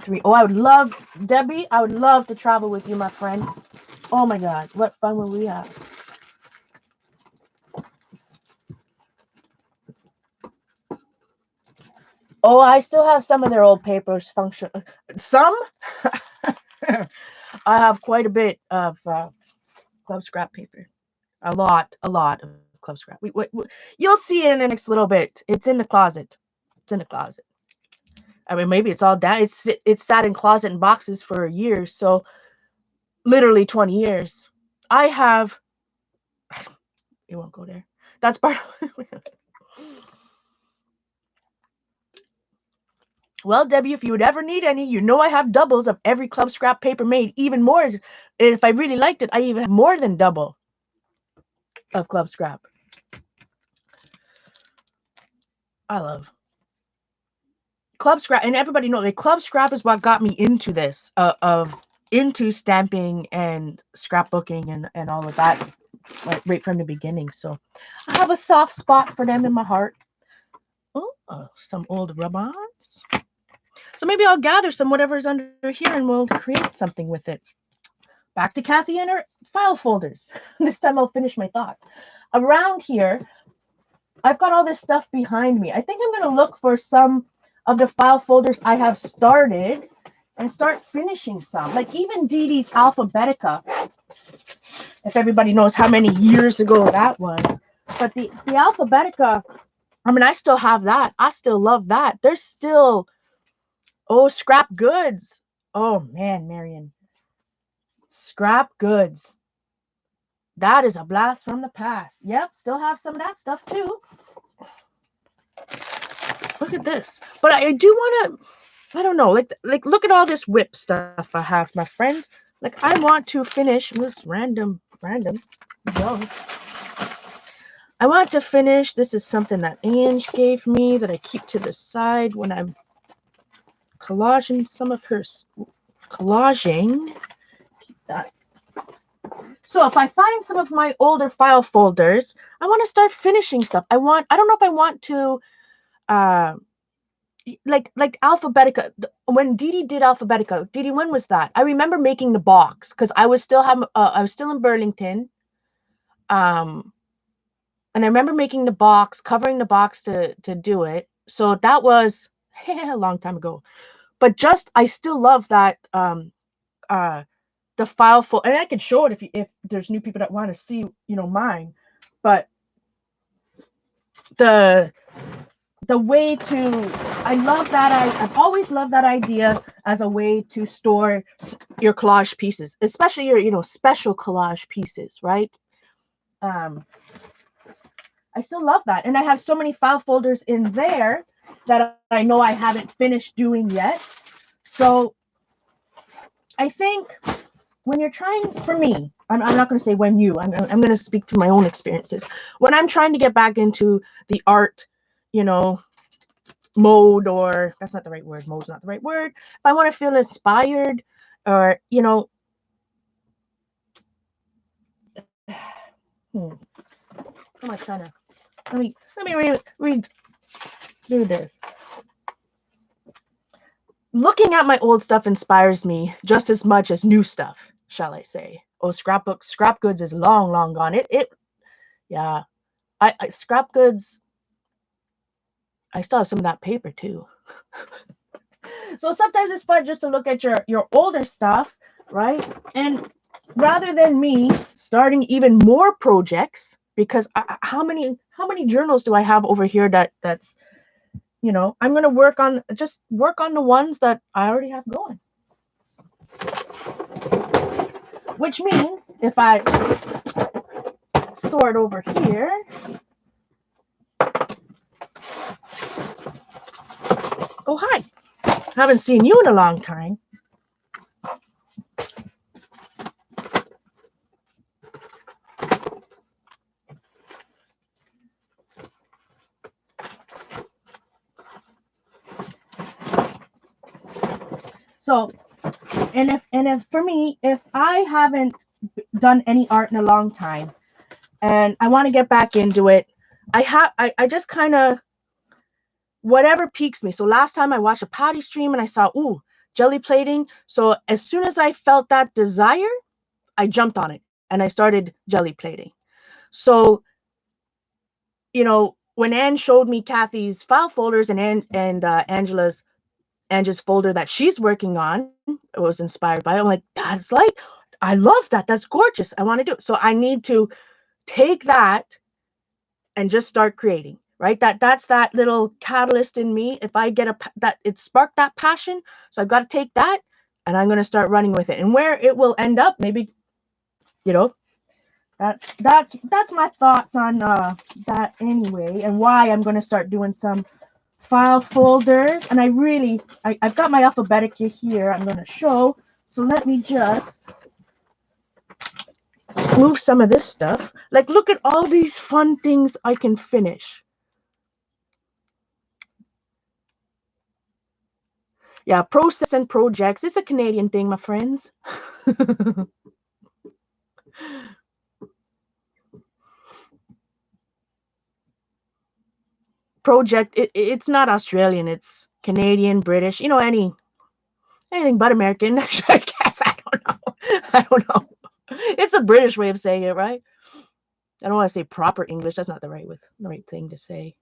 3. Oh, I would love, Debbie, I would love to travel with you, my friend. Oh my God, what fun will we have? Oh, I still have some of their old papers. Function. Some? I have quite a bit of Club Scrap paper. A lot of Club Scrap. You'll see it in the next little bit. It's in the closet. It's in the closet. I mean, maybe it's all down. It's sat in closet and boxes for years. So literally 20 years. I have. You won't go there. That's part of. Well, Debbie, if you would ever need any, you know I have doubles of every Club Scrap paper made. Even more. If I really liked it, I even have more than double of Club Scrap. I love Club Scrap, and everybody knows like Club Scrap is what got me into this, into stamping and scrapbooking and all of that, like right from the beginning. So I have a soft spot for them in my heart. Oh, some old rub-ons. So maybe I'll gather some whatever's under here and we'll create something with it. Back to Kathy and her file folders. This time I'll finish my thought. Around here, I've got all this stuff behind me. I think I'm going to look for some of the file folders I have started and start finishing some. Like even Dee Dee's Alphabetica, if everybody knows how many years ago that was. But the Alphabetica, I mean, I still have that. I still love that. There's still, scrap goods. Oh, man, Marion. Scrap goods. That is a blast from the past. Yep, still have some of that stuff too. Look at this. But I do want to I don't know, like look at all this whip stuff I have, my friends. Like I want to finish this random junk. I want to finish. This is something that Ange gave me that I keep to the side when I'm collaging some of her collaging. Keep that. So if I find some of my older file folders, I want to start finishing stuff. I don't know if I want to like Alphabetica. When Didi did Alphabetica, Didi, when was that? I remember making the box because I was still in Burlington. And I remember making the box, covering the box to do it. So that was a long time ago. But just I still love that the file folder, and I can show it if there's new people that want to see, mine. But the way to, I love that. I've always loved that idea as a way to store your collage pieces, especially your special collage pieces, right? I still love that. And I have so many file folders in there that I know I haven't finished doing yet. So I think when you're trying, for me, I'm not going to say when you, I'm going to speak to my own experiences. When I'm trying to get back into the art, mode, or that's not the right word. Mode's not the right word. If I want to feel inspired or, how am I trying to, let me read do this. Looking at my old stuff inspires me just as much as new stuff, shall I say. Oh, scrap goods is long, long gone. Yeah. I scrap goods, I still have some of that paper too. So sometimes it's fun just to look at your older stuff, right? And rather than me starting even more projects, because how many journals do I have over here that's I'm going to work on the ones that I already have going. Which means if I sort over here, oh, hi. Haven't seen you in a long time. So, and if for me, if I haven't done any art in a long time and I want to get back into it, I just kind of, whatever piques me. So last time I watched a Patty stream and I saw, ooh, jelly plating. So as soon as I felt that desire, I jumped on it and I started jelly plating. So, when Anne showed me Kathy's file folders and Angela's folder that she's working on, it was inspired by it. I'm like, that's like, I love that. That's gorgeous. I want to do it. So I need to take that and just start creating, right? That's that little catalyst in me. If I get that it sparked that passion, so I've got to take that and I'm going to start running with it. And where it will end up, maybe, that's my thoughts on that anyway, and why I'm going to start doing some file folders. And I've got my Alphabetica here. I'm going to show. So let me just move some of this stuff. Like, look at all these fun things I can finish. Yeah, process and projects. It's a Canadian thing, my friends. Project, it's not Australian. It's Canadian, British, anything but American. I guess. I don't know. It's a British way of saying it, right? I don't want to say proper English. That's not the right thing to say.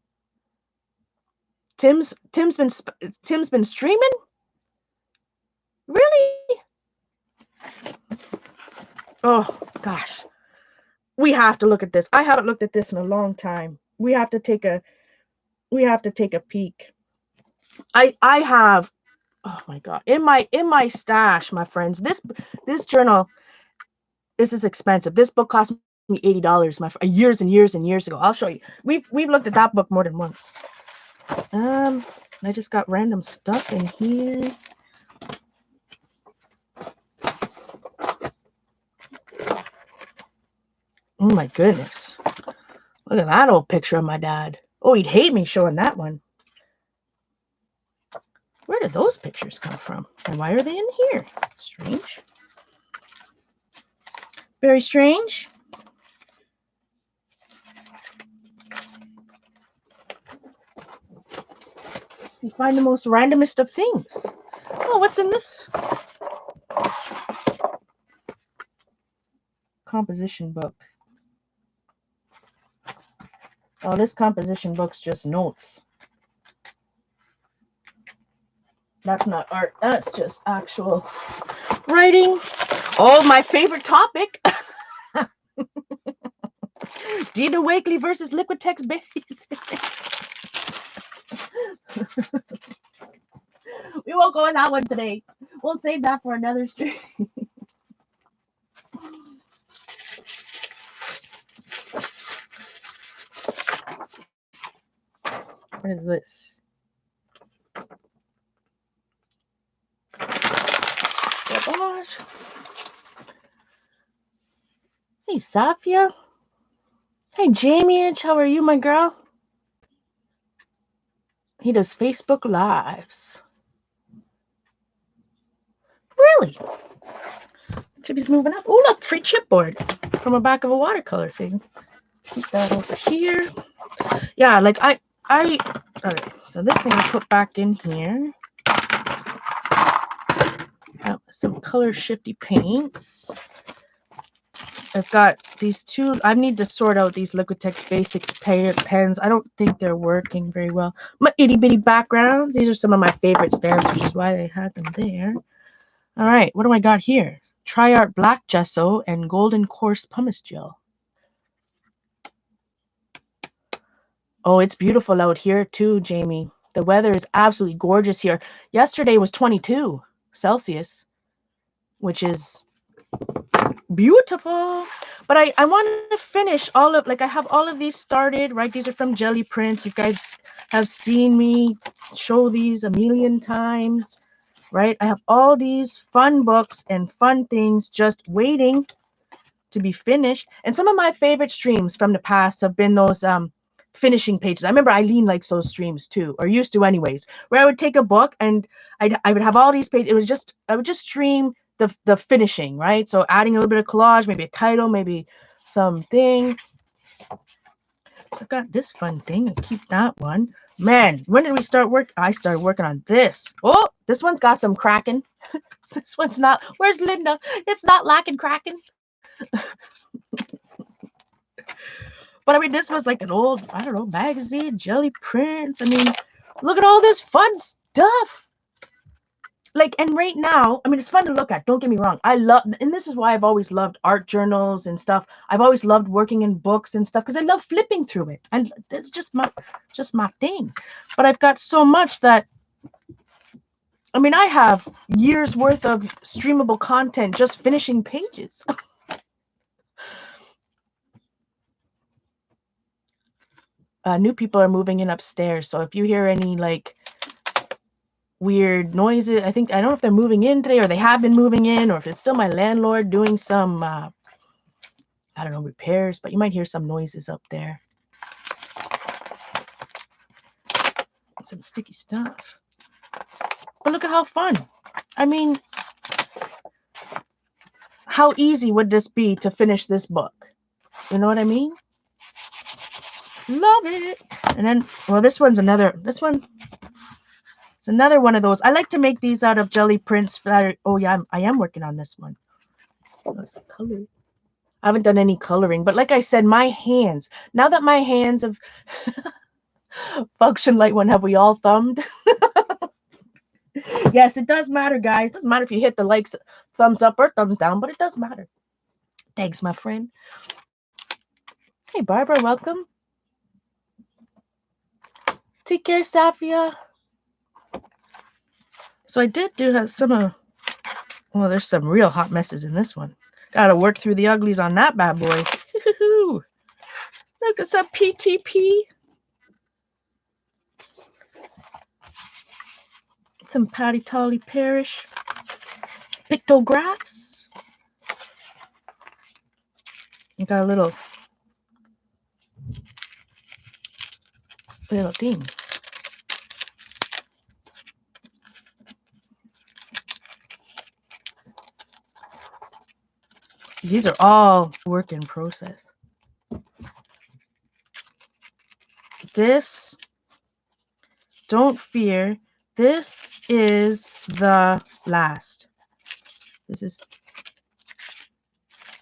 Tim's been streaming? Really? Oh gosh. We have to look at this. I haven't looked at this in a long time. We have to take a peek. I have, oh my god, in my stash, my friends. This journal, this is expensive. This book cost me $80 years and years and years ago. I'll show you. We've looked at that book more than once. I just got random stuff in here. Oh my goodness. Look at that old picture of my dad. Oh, he'd hate me showing that one. Where did those pictures come from? And why are they in here? Strange. Very strange. You find the most randomest of things. Oh, what's in this composition book? Oh, this composition book's just notes. That's not art. That's just actual writing. Oh, my favorite topic. Dina Wakley versus Liquitex Basics. We won't go on that one today. We'll save that for another stream. What is this? Oh gosh. Hey, Safia. Hey, Jamie. How are you, my girl? He does Facebook Lives. Really? Timmy's moving up. Oh, look, free chipboard from the back of a watercolor thing. Keep that over here. Yeah, like I. Okay, so this thing I put back in here. Some color shifty paints. I've got these two. I need to sort out these Liquitex Basics pens. I don't think they're working very well. My itty bitty backgrounds. These are some of my favorite stamps, which is why they had them there. All right, what do I got here? Tri-Art Black Gesso and Golden Coarse Pumice Gel. Oh, it's beautiful out here too, Jamie. The weather is absolutely gorgeous here. Yesterday was 22 Celsius, which is beautiful. But I want to finish all of, like, I have all of these started, right? These are from Jelly Prints. You guys have seen me show these a million times, right? I have all these fun books and fun things just waiting to be finished. And some of my favorite streams from the past have been those finishing pages. I remember Eileen likes those streams too, or used to anyways, where I would take a book and I would have all these pages. It was just, I would just stream the finishing, right? So adding a little bit of collage, maybe a title, maybe something. So I've got this fun thing. I keep that one. Man, when did we start work? I started working on this. Oh, this one's got some cracking. This one's not. Where's Linda? It's not lacking cracking. But I mean, this was like an old, I don't know, magazine, Jelly Prints. I mean, look at all this fun stuff. Like, and right now, I mean, it's fun to look at. Don't get me wrong. I love, and this is why I've always loved art journals and stuff. I've always loved working in books and stuff because I love flipping through it. And it's just my thing. But I've got so much that, I mean, I have years worth of streamable content just finishing pages. New people are moving in upstairs. So if you hear any like weird noises, I don't know if they're moving in today or they have been moving in, or if it's still my landlord doing some, I don't know, repairs, but you might hear some noises up there. Some sticky stuff. But look at how fun. I mean, how easy would this be to finish this book? You know what I mean? Love it. And then, well, this one, it's another one of those. I like to make these out of Jelly Prints that are, oh yeah, I am working on this one. That's the color. I haven't done any coloring, but like I said, my hands, now that my hands have functioned like when have we all thumbed? Yes, it does matter, guys. It doesn't matter if you hit the likes, thumbs up or thumbs down, but it does matter. Thanks, my friend. Hey, Barbara, welcome. Take care, Safia. So I did do some well, there's some real hot messes in this one. Gotta work through the uglies on that bad boy. Look at some PTP. Some Patty Tolly Parish pictographs. You got a little thing. These are all work in process. This, don't fear, this is the last. This is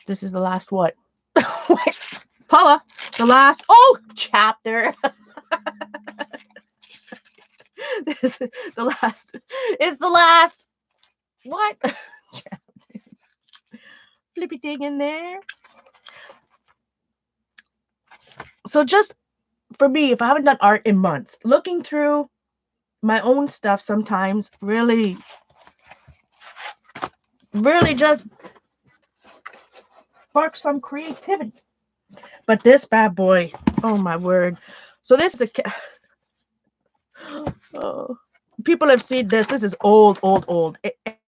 the last what? What? Paula, the last chapter. This is the last. It's the last. What? Flippy thing in there. So just for me, if I haven't done art in months, looking through my own stuff sometimes really just sparks some creativity. But this bad boy, oh my word. So this is a people have seen this. This is old.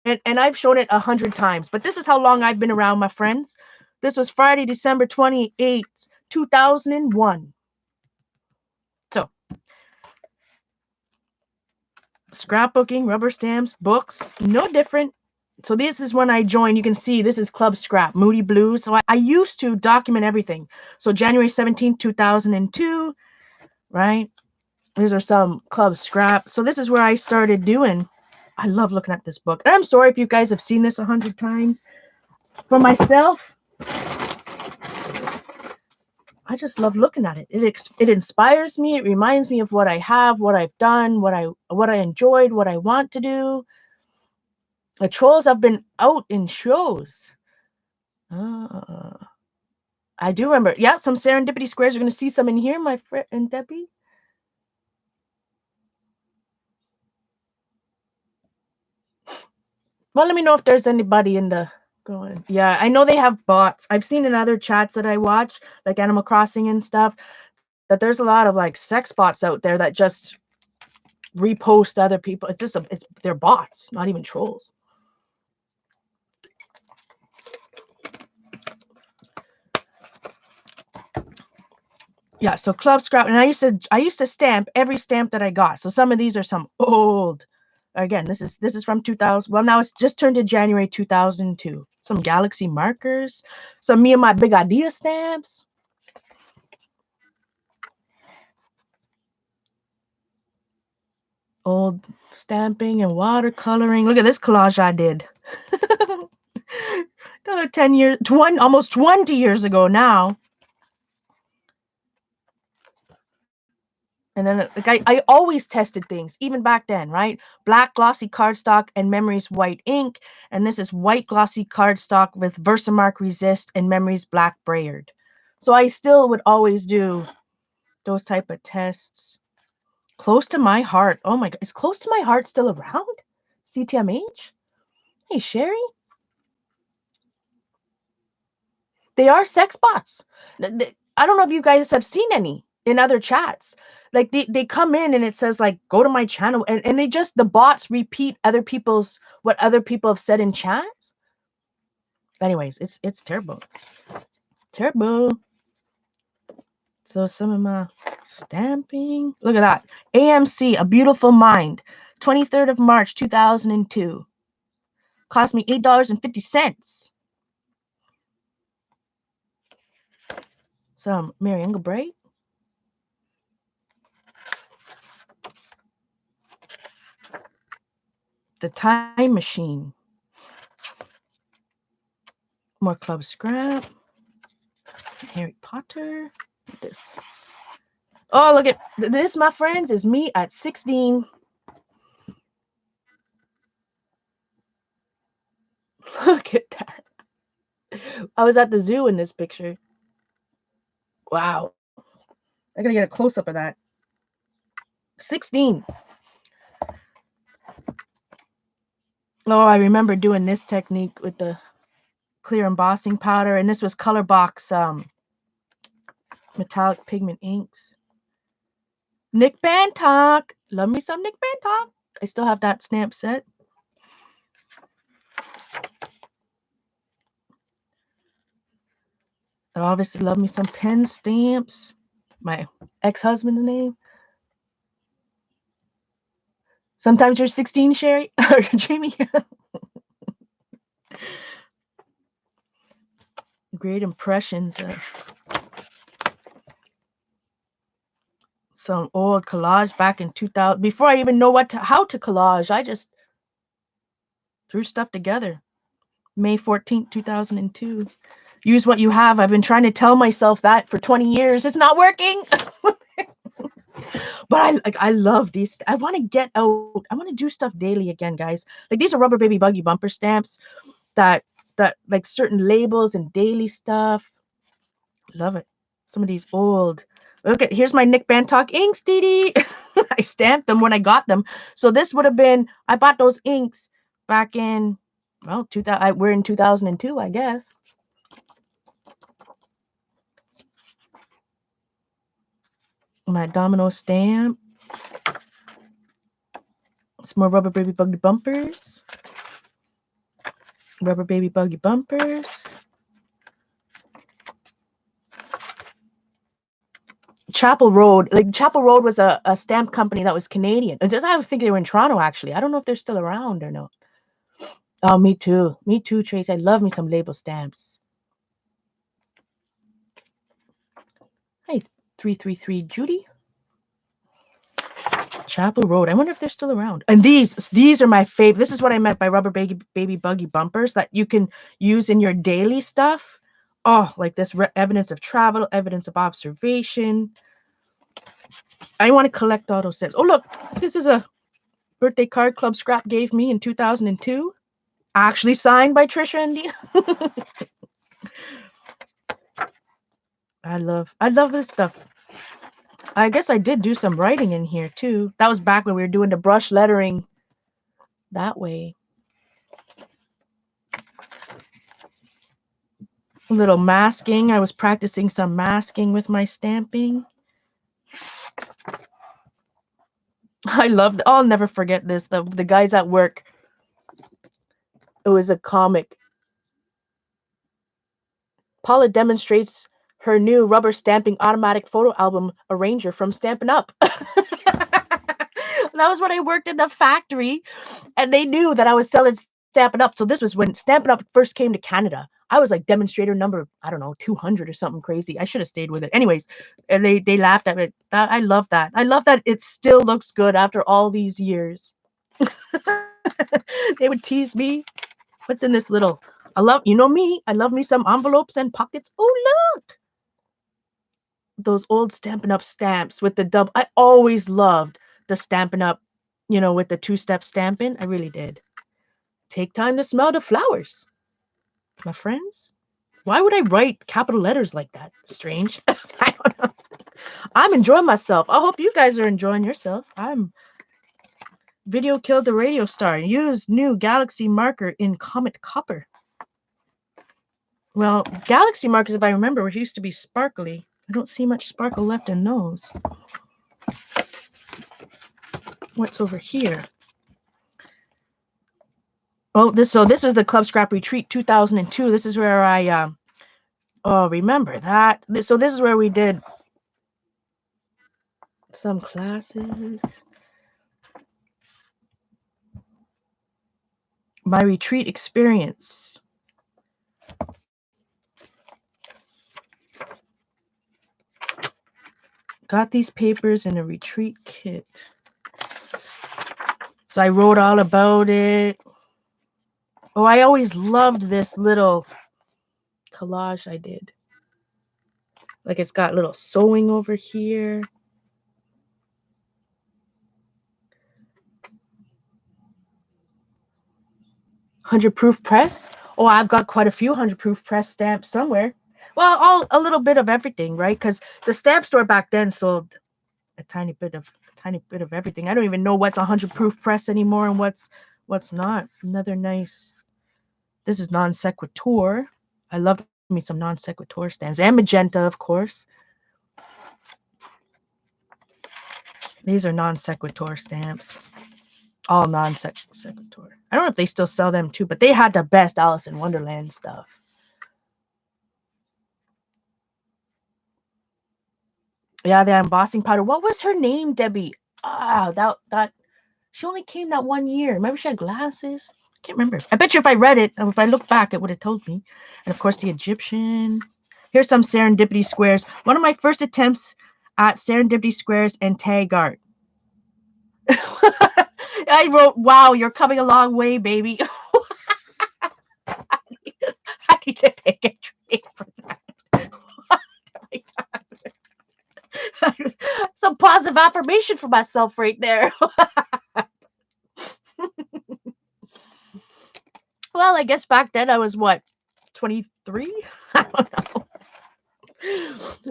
And I've shown it 100 times. But this is how long I've been around, my friends. This was Friday, December 28th, 2001. So, scrapbooking, rubber stamps, books, no different. So this is when I joined. You can see this is Club Scrap, Moody Blues. So I used to document everything. So January 17th, 2002, right? These are some Club Scrap. So this is where I started doing. I love looking at this book. And I'm sorry if you guys have seen this 100 times. For myself, I just love looking at it. It inspires me. It reminds me of what I have, what I've done, what I enjoyed, what I want to do. The trolls have been out in shows. I do remember. Yeah, some serendipity squares. You're going to see some in here, my friend and Debbie. Well, let me know if there's anybody in the going. Yeah, I know they have bots. I've seen in other chats that I watch, like Animal Crossing and stuff, that there's a lot of like sex bots out there that just repost other people. It's just they're bots, not even trolls. Yeah, so Club Scrap, and I used to stamp every stamp that I got. So some of these are some old. Again, this is from 2000. Well, now it's just turned to January 2002. Some Galaxy markers, some Me and My Big Idea stamps. Old stamping and watercoloring. Look at this collage I did. 10 years, almost 20 years ago now. And then like I always tested things, even back then, right? Black glossy cardstock and Memories white ink. And this is white glossy cardstock with Versamark Resist and Memories black brayered. So I still would always do those type of tests. Close to My Heart. Oh my God. Is Close to My Heart still around? CTMH? Hey, Sherry? They are sex bots. I don't know if you guys have seen any in other chats. Like they come in and it says like go to my channel and they just the bots repeat what other people have said in chats. Anyways, it's terrible. Terrible. So some of my stamping. Look at that. AMC, A Beautiful Mind. 23rd of March 2002. Cost me $8.50. Some Mary Engelbreit. The Time Machine. More Club Scrap. Harry Potter. This. Oh, look at this, my friends, is me at 16. Look at that. I was at the zoo in this picture. Wow. I gotta get a close up of that. 16. Oh, I remember doing this technique with the clear embossing powder, and this was Colorbox metallic pigment inks. Nick Bantock. Love me some Nick Bantock. I still have that stamp set. I obviously love me some pen stamps. My ex-husband's name. Sometimes you're 16, Sherry or Jamie. Great impressions. Some old collage back in 2000. Before I even know how to collage, I just threw stuff together. May 14th, 2002. Use what you have. I've been trying to tell myself that for 20 years. It's not working. But I love these. I want to get out. I want to do stuff daily again, guys. Like these are Rubber Baby Buggy bumper stamps that like certain labels and daily stuff. Love it. Some of these old. Look at, here's my Nick Bantock inks, Dee. I stamped them when I got them. So this would have been, I bought those inks back in, well, 2000. We're in 2002, I guess. My domino stamp. Some more Rubber Baby Buggy bumpers. Rubber Baby Buggy bumpers. Chapel Road. Like Chapel Road was a stamp company that was Canadian. I was thinking they were in Toronto, actually. I don't know if they're still around or not. Oh, me too. Me too, Trace. I love me some label stamps. Hey, 333 Judy. Chapel Road. I wonder if they're still around. And these are my favorite. This is what I meant by Rubber Baby Buggy bumpers that you can use in your daily stuff. Oh, like this evidence of travel, evidence of observation. I want to collect all those stamps. Oh, look, this is a birthday card Club Scrap gave me in 2002. Actually signed by Trisha and Dee. I love this stuff. I guess I did do some writing in here too. That was back when we were doing the brush lettering that way. A little masking. I was practicing some masking with my stamping. I loved, I'll never forget this. The guys at work, it was a comic. Paula demonstrates her new rubber stamping automatic photo album arranger from Stampin' Up. That was when I worked in the factory, and they knew that I was selling Stampin' Up. So this was when Stampin' Up first came to Canada. I was like demonstrator number, I don't know, 200 or something crazy. I should have stayed with it. Anyways, and they laughed at it. I love that. I love that it still looks good after all these years. They would tease me. What's in this little? I love, you know me, I love me some envelopes and pockets. Oh, look. Those old Stampin' Up stamps with the double. I always loved the Stampin' Up, with the two-step stamping. I really did. Take time to smell the flowers, my friends. Why would I write capital letters like that? Strange. I don't know. I'm enjoying myself. I hope you guys are enjoying yourselves. Video killed the radio star. Use new Galaxy marker in Comet Copper. Well, Galaxy markers, if I remember, used to be sparkly. I don't see much sparkle left in those. What's over here? Oh, this was the Club Scrap Retreat 2002. This is where I remember that. So this is where we did some classes. My retreat experience. Got these papers in a retreat kit. So I wrote all about it. Oh, I always loved this little collage I did. Like it's got little sewing over here. Hundred proof press. Oh, I've got quite a few 100 proof press stamps somewhere. Well, a little bit of everything, right? Because the stamp store back then sold a tiny bit of everything. I don't even know what's 100 proof press anymore and what's not. Another nice. This is non sequitur. I love me some non sequitur stamps and magenta, of course. These are non sequitur stamps. All non-sequitur. I don't know if they still sell them too, but they had the best Alice in Wonderland stuff. Yeah, the embossing powder. What was her name, Debbie? Ah, that she only came that 1 year. Remember she had glasses? Can't remember. I bet you if I read it, if I look back, it would have told me. And of course, the Egyptian. Here's some serendipity squares. One of my first attempts at serendipity squares and tag art. I wrote, "Wow, you're coming a long way, baby." I need to take a drink for that. Some positive affirmation for myself right there. Well, I guess back then I was what, 23? I don't know.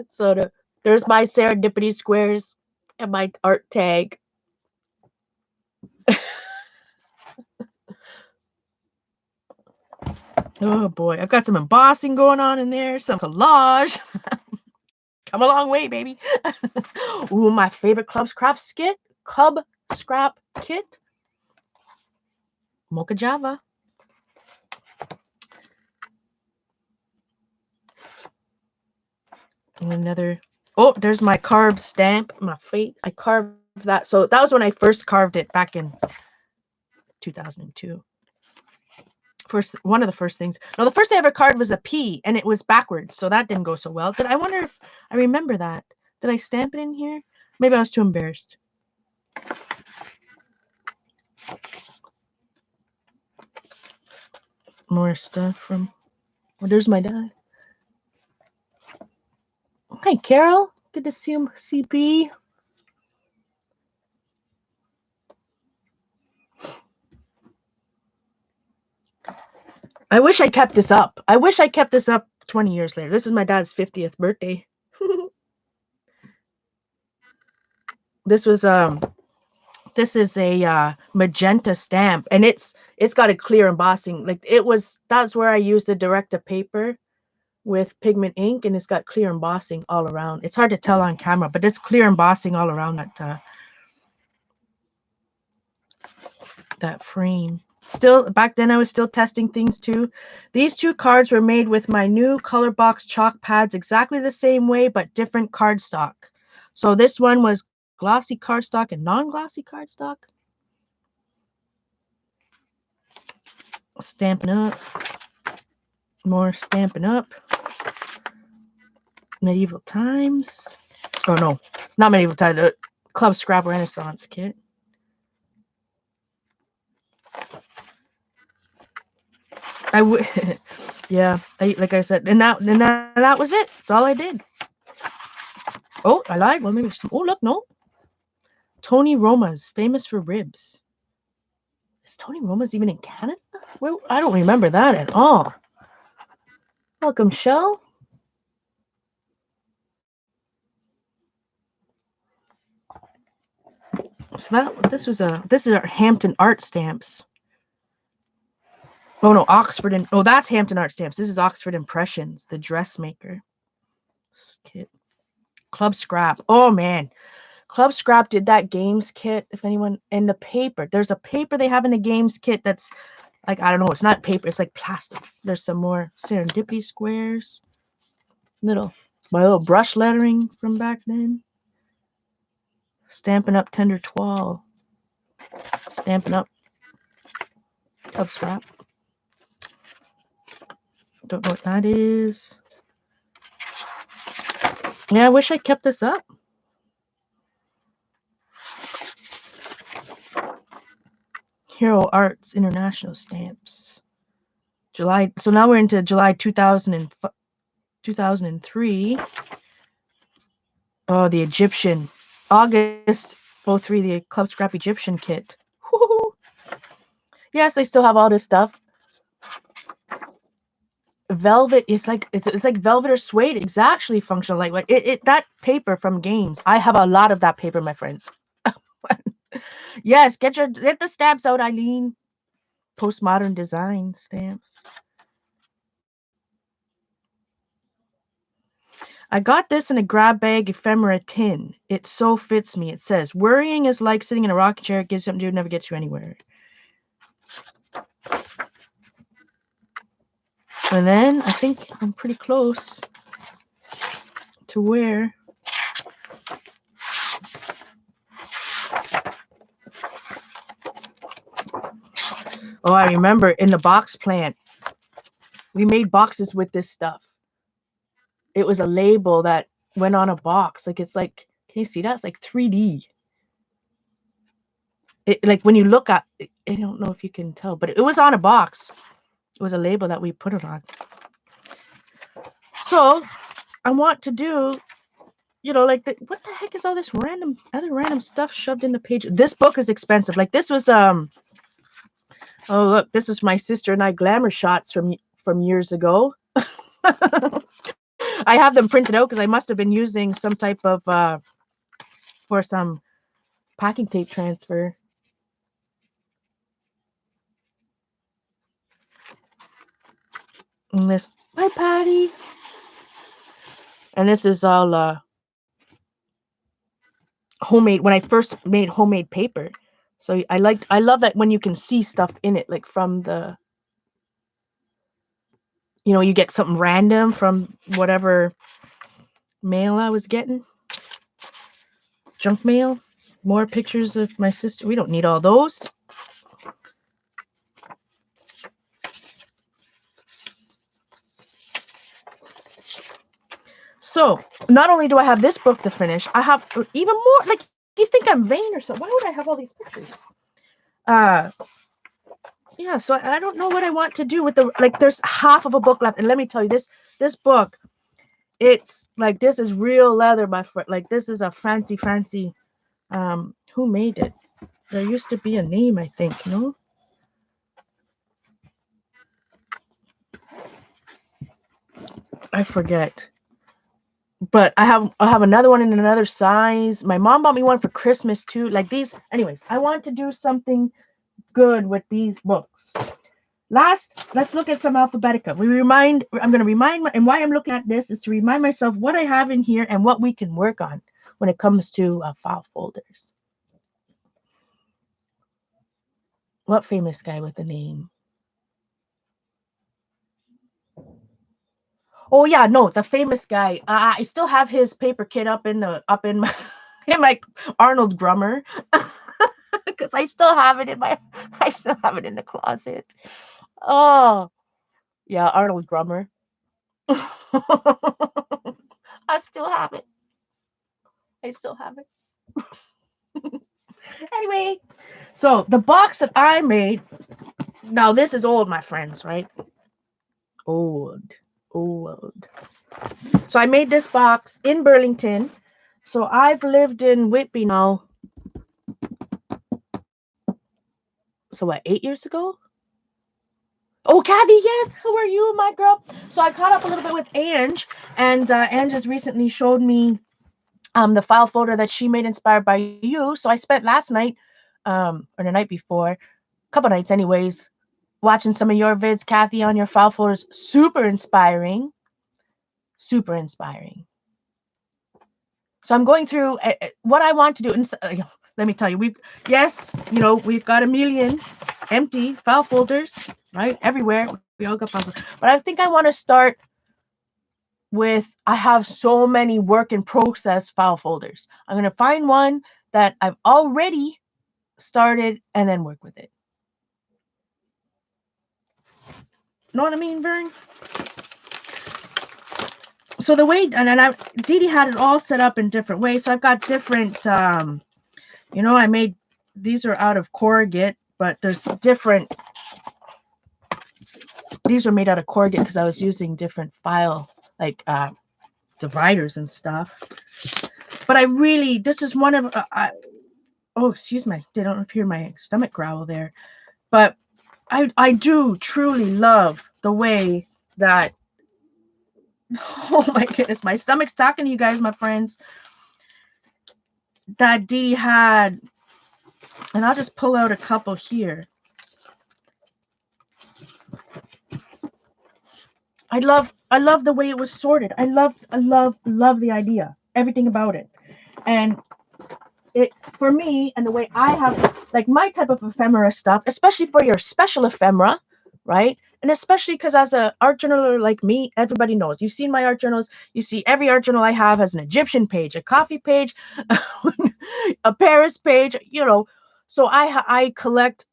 So there's my serendipity squares and my art tag. Oh boy, I've got some embossing going on in there, some collage. Come a long way, baby. Ooh, my favorite Club Scrap kit. Mocha Java. And another. Oh, there's my carved stamp, my face. I carved that. So that was when I first carved it back in 2002. One of the first things. No, the first I ever carved was a P, and it was backwards, so that didn't go so well. I wonder if I remember that. Did I stamp it in here? Maybe I was too embarrassed. More stuff from. Well, there's my dad. Hi, Carol. Good to see you, CP. I wish I kept this up. I wish I kept this up 20 years later. This is my dad's 50th birthday. This was this is a magenta stamp, and it's got a clear embossing. Like that's where I used the direct-to-paper with pigment ink, and it's got clear embossing all around. It's hard to tell on camera, but it's clear embossing all around that frame. Still, back then I was still testing things too. These two cards were made with my new color box chalk pads, exactly the same way, but different cardstock. So this one was glossy cardstock and non-glossy cardstock. Stampin' Up. More Stampin' Up. Medieval Times. Oh no, not Medieval Times. Club Scrap Renaissance kit. Yeah, like I said, and that was it. That's all I did. Oh, I lied. Well, maybe some. Oh, look, no. Tony Roma's, famous for ribs. Is Tony Roma's even in Canada? Well, I don't remember that at all. Welcome, Shell. So this is our Hampton Art Stamps. Oh no, that's Hampton Art Stamps. This is Oxford Impressions, the dressmaker kit. Club Scrap. Oh man. Club Scrap did that games kit. If anyone, in the paper, there's a paper they have in the games kit that's like, I don't know, it's not paper, it's like plastic. There's some more serendipity squares. My little brush lettering from back then. Stampin' Up Tender 12. Stampin' Up Club Scrap. Don't know what that is. Yeah, I wish I kept this up. Hero Arts International Stamps. July. So now we're into July 2003. Oh, the Egyptian. August 03, the Club Scrap Egyptian kit. Woo-hoo. Yes, I still have all this stuff. Velvet, it's like velvet or suede. It's actually functional lightweight. That paper from games. I have a lot of that paper, my friends. Yes, get the stamps out, Eileen. Postmodern design stamps. I got this in a grab bag ephemera tin. It so fits me. It says, worrying is like sitting in a rocking chair. It gives you something to do, never gets you anywhere. And then I think I'm pretty close to where oh, I remember in the box plant, we made boxes with this stuff. It was a label that went on a box. Like, it's like, can you see that? It's like 3D. It, like when you look at it, I don't know if you can tell, but it was on a box. It was a label that we put it on. So I want to do, you know, like, what the heck is all this random stuff shoved in the page? This book is expensive. Like, this was oh look, this is my sister and I glamour shots from years ago. I have them printed out because I must have been using some type of for some packing tape transfer. And this, hi Patty. And this is all homemade, when I first made homemade paper. So I love that when you can see stuff in it, like from the, you know, you get something random from whatever mail I was getting. Junk mail. More pictures of my sister. We don't need all those. So not only do I have this book to finish, I have even more. Like, you think I'm vain or something? Why would I have all these pictures? Yeah, so I don't know what I want to do with the, like, there's half of a book left. And let me tell you, this book, it's like, this is real leather, my friend. Like, this is a fancy who made it? There used to be a name, I think, no? I forget. But I have another one in another size. My mom bought me one for Christmas too. Like, these, anyways, I want to do something good with these books. Last, let's look at some Alphabetica. I'm going to remind, and why I'm looking at this is to remind myself what I have in here and what we can work on when it comes to file folders. What famous guy with a name? Oh yeah, no, the famous guy. I still have his paper kit up in my in my Arnold Grummer, because I still have it in the closet. Oh yeah, Arnold Grummer. I still have it. Anyway, so the box that I made. Now this is old, my friends, right? Old. So I made this box in Burlington. So I've lived in Whitby now. So what, 8 years ago? Oh, Kathy, yes. How are you, my girl? So I caught up a little bit with Ange, and Ange has recently showed me the file folder that she made inspired by you. So I spent last night, or the night before, a couple nights anyways, watching some of your vids, Kathy, on your file folders. Super inspiring. Super inspiring. So I'm going through what I want to do. And let me tell you, we've got a million empty file folders, right? Everywhere. We all got file folders. But I think I want to start with, I have so many work in process file folders. I'm going to find one that I've already started and then work with it. Know what I mean, Vern? So the way, and Dee Dee had it all set up in different ways. So I've got different, I made, these are out of corrugate, but there's different, these were made out of corrugate because I was using different file, like dividers and stuff. But this is one of, oh, excuse me, I don't hear my stomach growl there. But I do truly love the way that, oh my goodness, my stomach's talking to you guys, my friends, that Dee Dee had. And I'll just pull out a couple here. I love the way it was sorted. I love the idea, everything about it. And it's for me, and the way I have like my type of ephemera stuff, especially for your special ephemera, right? And especially because as a art journaler like me, everybody knows. You've seen my art journals. You see every art journal I have has an Egyptian page, a coffee page, a Paris page. So I collect.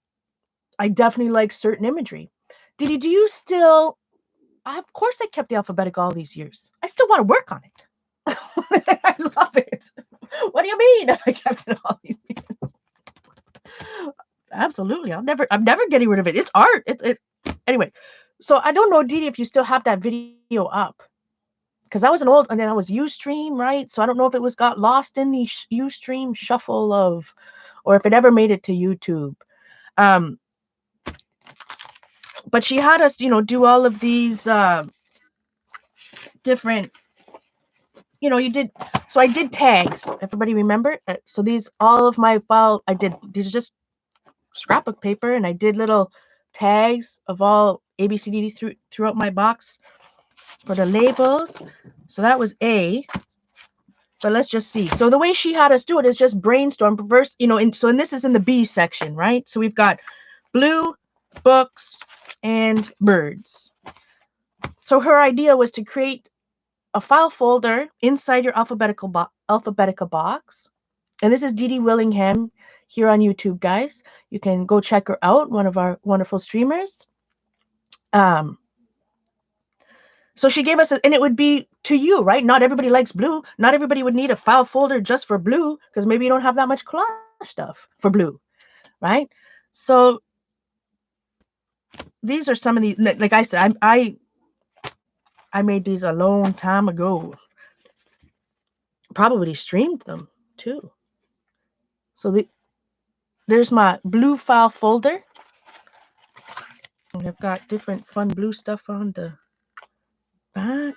I definitely like certain imagery. Didi, do you still? Of course, I kept the alphabetic all these years. I still want to work on it. I love it. What do you mean? I kept it all these years. Absolutely, I'm never getting rid of it. It's art. Anyway. So I don't know, Didi, if you still have that video up, because that was an old, and then I was Ustream, right? So I don't know if it was got lost in the Ustream shuffle of, or if it ever made it to YouTube. But she had us, do all of these different, you did. So I did tags. Everybody remember? So all of my file, these are just scrapbook paper, and I did little tags of all ABCD throughout my box for the labels. So that was A. But let's just see. So the way she had us do it is just brainstorm, reverse, and this is in the B section, right? So we've got blue, books, and birds. So her idea was to create a file folder inside your Alphabetica box. And this is Didi Willingham here on YouTube, guys. You can go check her out, one of our wonderful streamers. So she gave us, and it would be to you, right? Not everybody likes blue. Not everybody would need a file folder just for blue, because maybe you don't have that much collage stuff for blue, right? So these are some of the, like I said, I made these a long time ago. Probably streamed them too. So there's my blue file folder. And I've got different fun blue stuff on the back.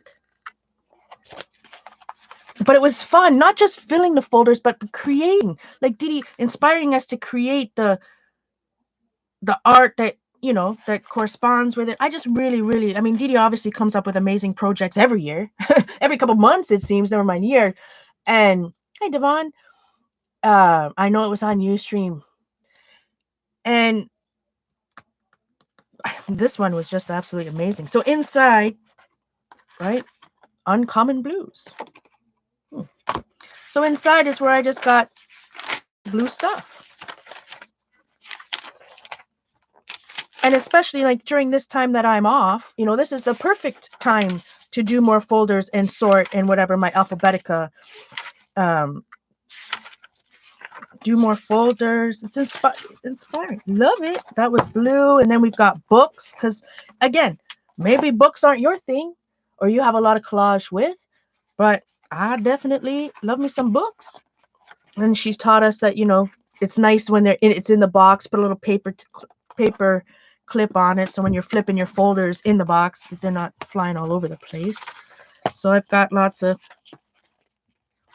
But it was fun, not just filling the folders, but creating, like Didi inspiring us to create the art that, that corresponds with it. I just really, Didi obviously comes up with amazing projects every year, every couple months, it seems, never mind year. And hi, Devon. I know it was on Ustream. And this one was just absolutely amazing. So inside, right, Uncommon Blues. So inside is where I just got blue stuff. And especially like during this time that I'm off, this is the perfect time to do more folders and sort and whatever my Alphabetica. Do more folders. It's inspiring. Love it. That was blue. And then we've got books, because again, maybe books aren't your thing or you have a lot of collage with, but I definitely love me some books. And she taught us that, it's nice when it's in the box, put a little paper clip on it, so when you're flipping your folders in the box, they're not flying all over the place. So I've got lots of,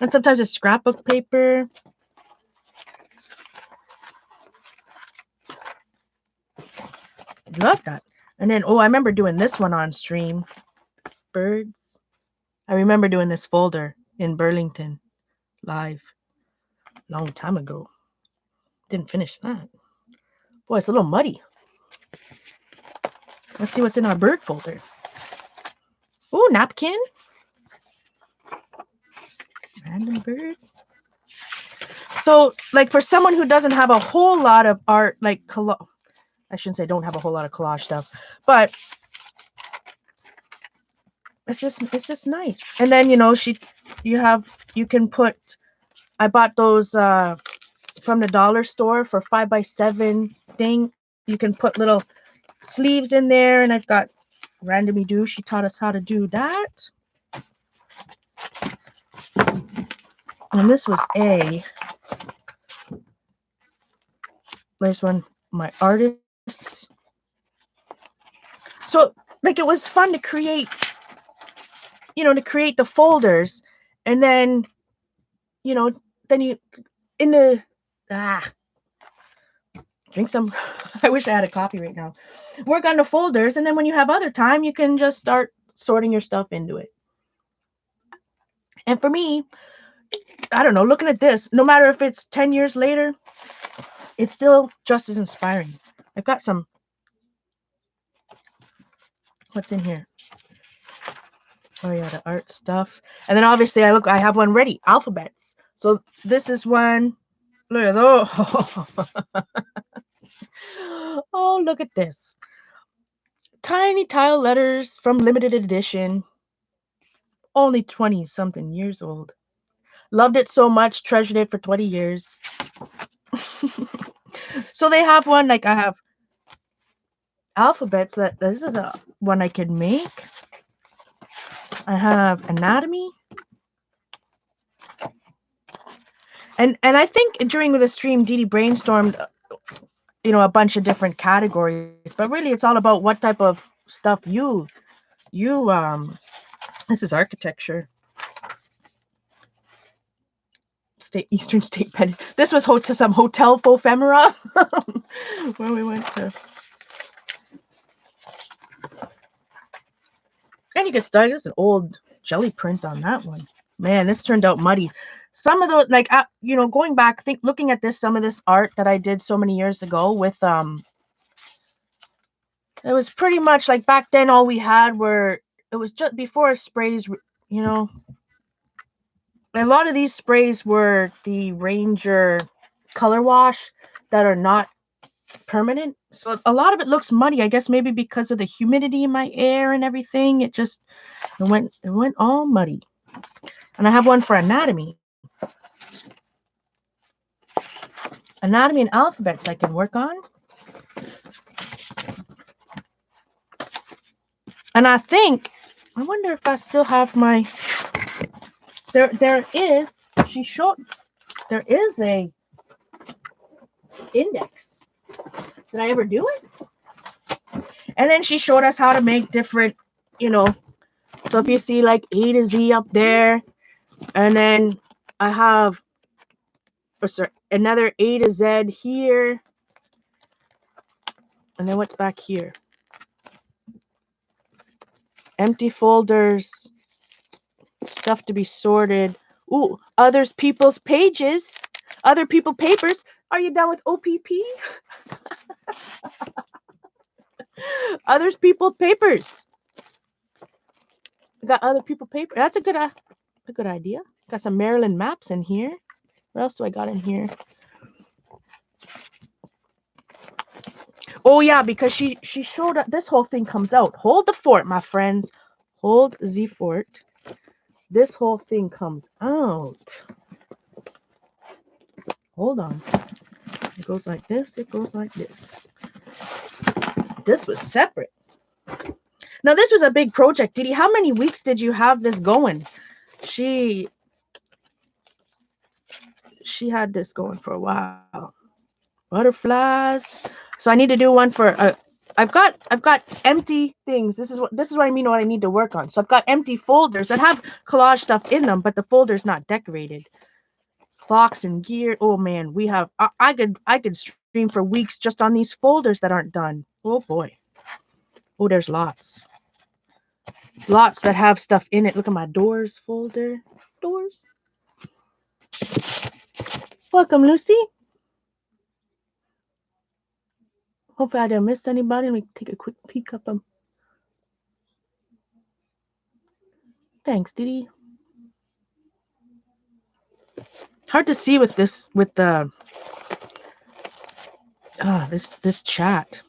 and sometimes it's scrapbook paper. Love that. And then, I remember doing this one on stream. Birds. I remember doing this folder in Burlington live long time ago. Didn't finish that. Boy, it's a little muddy. Let's see what's in our bird folder. Oh, napkin. Random bird. So, like, for someone who doesn't have a whole lot of art, like, I shouldn't say don't have a whole lot of collage stuff, but it's just nice. And then, you can put, I bought those from the dollar store for 5x7 thing. You can put little sleeves in there, and I've got Randomly Do. She taught us how to do that. And this was A. There's one, my artists. So, like, it was fun to create, to create the folders, and then, then you, in the, drink some, I wish I had a coffee right now. Work on the folders, and then when you have other time, you can just start sorting your stuff into it. And for me, I don't know, looking at this, no matter if it's 10 years later, it's still just as inspiring. I've got some, what's in here? Oh yeah, the art stuff. And then obviously I have one ready, alphabets. So this is one, look at those. Oh, look at this. Tiny tile letters from limited edition. Only 20 something years old. Loved it so much, treasured it for 20 years. So they have one, like I have alphabets, that this is a one I could make. I have anatomy. And I think during the stream, Dee Dee brainstormed, a bunch of different categories, but really it's all about what type of stuff you this is architecture. Eastern State Pen. This was some hotel faux ephemera where we went to. And you get started. This is an old jelly print on that one. Man, this turned out muddy. Some of those, like, going back, looking at some of this art that I did so many years ago with, it was pretty much like back then all we had it was just before sprays, a lot of these sprays were the Ranger color wash that are not permanent. So a lot of it looks muddy, I guess maybe because of the humidity in my air and everything. It went all muddy. And I have one for anatomy. Anatomy and alphabets I can work on. And I wonder if I still have my, there is a index. Did I ever do it? And then she showed us how to make different, so if you see like A to Z up there, and then I have another A to Z here, and then what's back here? Empty folders, stuff to be sorted. Ooh, other people's pages, other people papers. Are you done with OPP? Others people papers. I got other people paper. That's a good idea. Got some Maryland maps in here. What else do I got in here? Oh yeah, because she showed up. This whole thing comes out. Hold the fort, my friends. Hold the fort. This whole thing comes out. Hold on. It goes like this. It goes like this. This was separate. Now this was a big project. Didi, how many weeks did you have this going? She had this going for a while. Butterflies. So I need to do one for I've got empty things. This is what I mean what I need to work on. So I've got empty folders that have collage stuff in them, but the folder's not decorated. Clocks and gear. Oh man, we have I could stream for weeks just on these folders that aren't done. Oh boy. Oh, there's lots. Lots that have stuff in it. Look at my doors folder. Doors. Welcome, Lucy. Hopefully I didn't miss anybody. Let me take a quick peek up them. Thanks, Didi. Hard to see with this, with the this chat.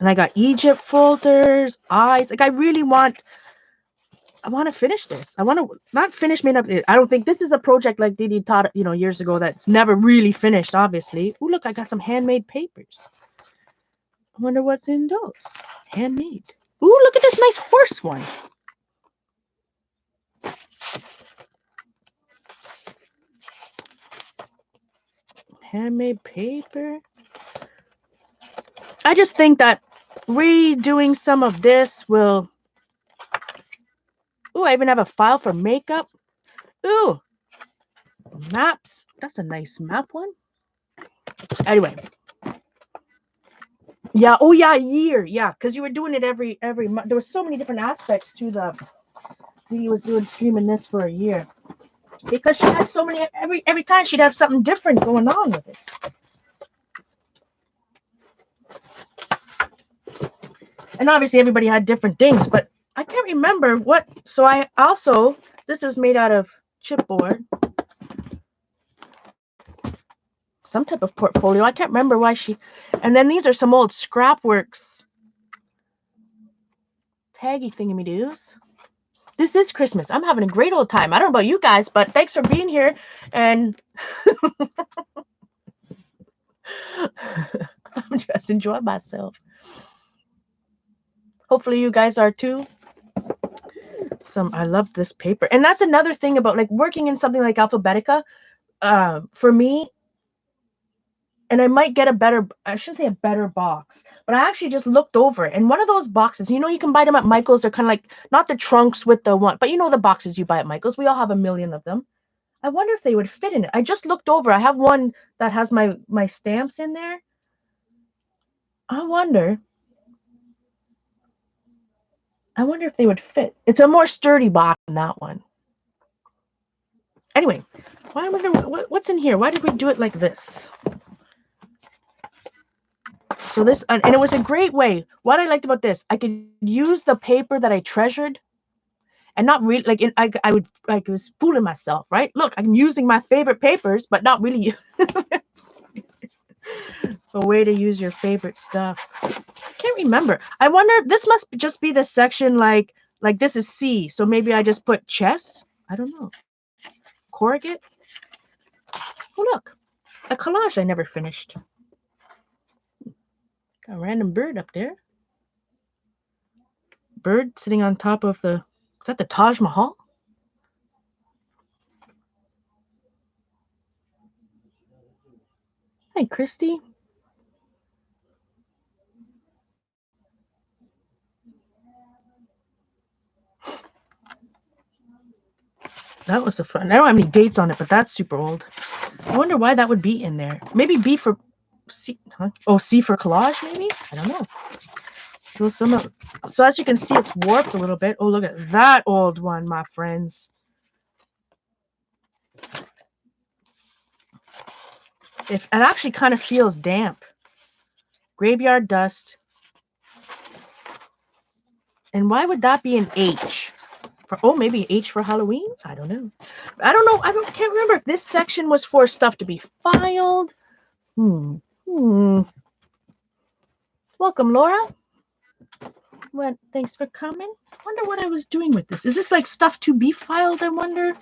And I got Egypt folders, eyes. Like I want to finish this. I want to not finish made up. I don't think this is a project like Didi taught, years ago that's never really finished, obviously. Oh, look, I got some handmade papers. I wonder what's in those. Handmade. Ooh, look at this nice horse one. Handmade paper. I just think that redoing some of this will... Ooh, I even have a file for makeup. Ooh, maps. That's a nice map one. Anyway, Yeah. Oh yeah, a year. Yeah, because you were doing it every month. There was so many different aspects to the. Dee was doing streaming this for a year because she had so many. Every time she'd have something different going on with it. And obviously everybody had different things, but I can't remember what. So I also, this was made out of chipboard, some type of portfolio. I can't remember why she. And then these are some old Scrapworks taggy thingy-me-doos. This is Christmas. I'm having a great old time. I don't know about you guys, but thanks for being here. And I'm just enjoying myself. Hopefully you guys are too. I love this paper. And that's another thing about like working in something like Alphabetica. For me, and I might get I shouldn't say a better box, but I actually just looked over it. And one of those boxes, you can buy them at Michael's. They're kind of like, not the trunks with the one, but the boxes you buy at Michael's. We all have a million of them. I wonder if they would fit in it. I just looked over. I have one that has my stamps in there. I wonder if they would fit. It's a more sturdy box than that one. Anyway, I wonder what's in here. Why did we do it like this? So this, and it was a great way. What I liked about this, I could use the paper that I treasured, and not really like I would like was fooling myself, right? Look, I'm using my favorite papers, but not really. A way to use your favorite stuff. I can't remember. I wonder. This must just be the section like this is C. So maybe I just put chess. I don't know. Corrugate. Oh look, a collage I never finished. Got a random bird up there. Bird sitting on top of the. Is that the Taj Mahal? Hi, Christy. That was a fun. I don't have any dates on it, but that's super old. I wonder why that would be in there. Maybe B for C. Huh? Oh, C for collage, maybe? I don't know. So as you can see, it's warped a little bit. Oh, look at that old one, my friends. It actually kind of feels damp. Graveyard dust. And why would that be an H? Maybe H for Halloween? I don't know. I can't remember if this section was for stuff to be filed. Welcome, Laura. What? Thanks for coming. Wonder what I was doing with this. Is this like stuff to be filed? I wonder.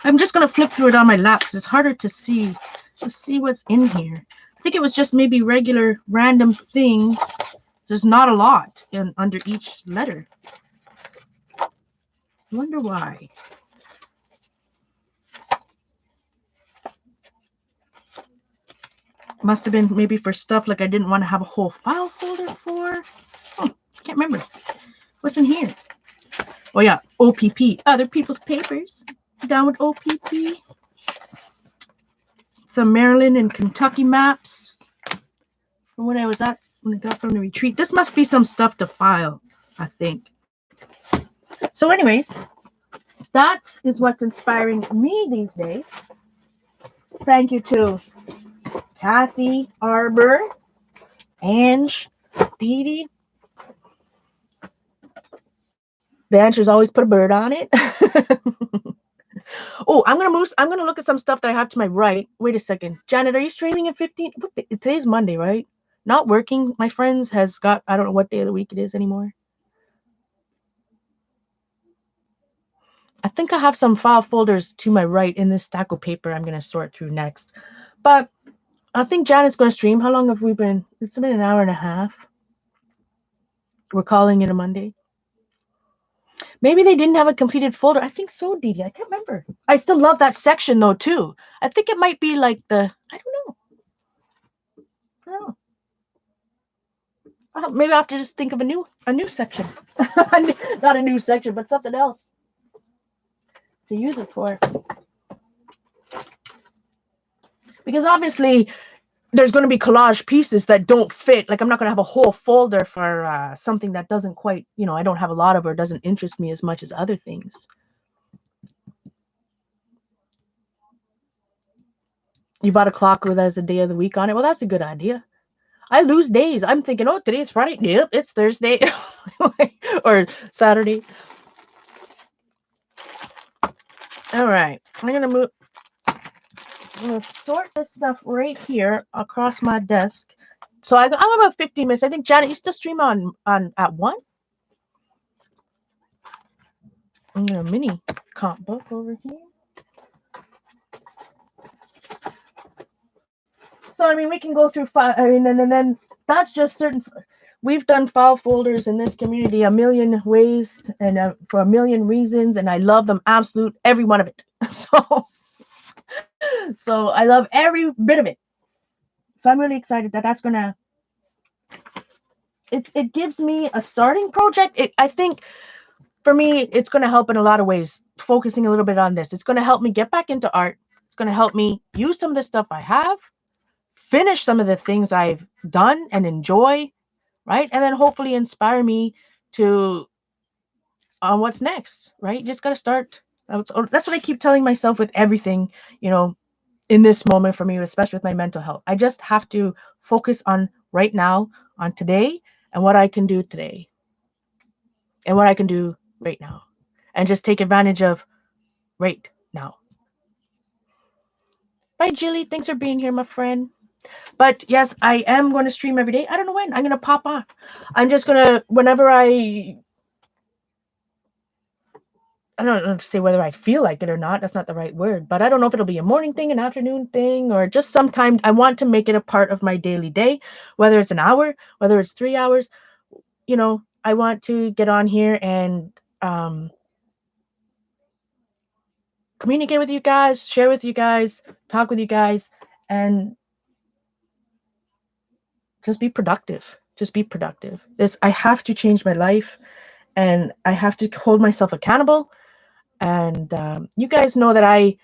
I'm just gonna flip through it on my lap because it's harder to see. Let's see what's in here. I think it was just maybe regular random things. There's not a lot under each letter. I wonder why. Must have been maybe for stuff like I didn't want to have a whole file folder for. Oh, can't remember. What's in here? Oh yeah, OPP. Other people's papers. Down with OPP. Some Maryland and Kentucky maps from when I got from the retreat. This must be some stuff to file, I think. So anyways, that is what's inspiring me these days. Thank you to Kathy, Arbor, Ange, Dee Dee. The answer is always put a bird on it. Oh, I'm gonna look at some stuff that I have to my right. Wait a second. Janet, are you streaming at 15? Today's Monday, right? Not working, my friends, has got, I don't know what day of the week it is anymore. I think I have some file folders to my right in this stack of paper I'm going to sort through next. But I think Janet's going to stream. How long have we been? It's been an hour and a half. We're calling it a Monday. Maybe they didn't have a completed folder. I think so, Dee Dee. I can't remember. I still love that section, though, too. I think it might be like I don't know. Maybe I'll have to just think of a new section. Not a new section, but something else to use it for. Because obviously, there's going to be collage pieces that don't fit. Like I'm not going to have a whole folder for something that doesn't quite, I don't have a lot of or doesn't interest me as much as other things. You bought a clock with as a day of the week on it. Well, that's a good idea. I lose days. I'm thinking, oh, today's Friday. Yep, it's Thursday or Saturday. All right, I'm gonna sort this stuff right here across my desk. So I'm about 15 minutes. I think Janet, you still stream on at 1? I'm gonna mini comp book over here. So I mean, we can go through file. I mean, and then that's just certain. We've done file folders in this community a million ways and for a million reasons, and I love them absolute every one of it. So I love every bit of it. So I'm really excited that that's gonna. It gives me a starting project. I think for me, it's gonna help in a lot of ways. Focusing a little bit on this, it's gonna help me get back into art. It's gonna help me use some of the stuff I have, finish some of the things I've done and enjoy, right? And then hopefully inspire me to on what's next, right? You just got to start. That's what I keep telling myself with everything, in this moment for me, especially with my mental health. I just have to focus on right now, on today, and what I can do today, and what I can do right now, and just take advantage of right now. Bye, Jilly. Thanks for being here, my friend. But yes, I am going to stream every day. I don't know when. I'm going to pop on. I'm just going to, whenever I don't know say whether I feel like it or not. That's not the right word. But I don't know if it'll be a morning thing, an afternoon thing, or just sometime. I want to make it a part of my daily day, whether it's an hour, whether it's 3 hours. I want to get on here and communicate with you guys, share with you guys, talk with you guys, and just be productive. Just be productive. I have to change my life, and I have to hold myself accountable. And you guys know that I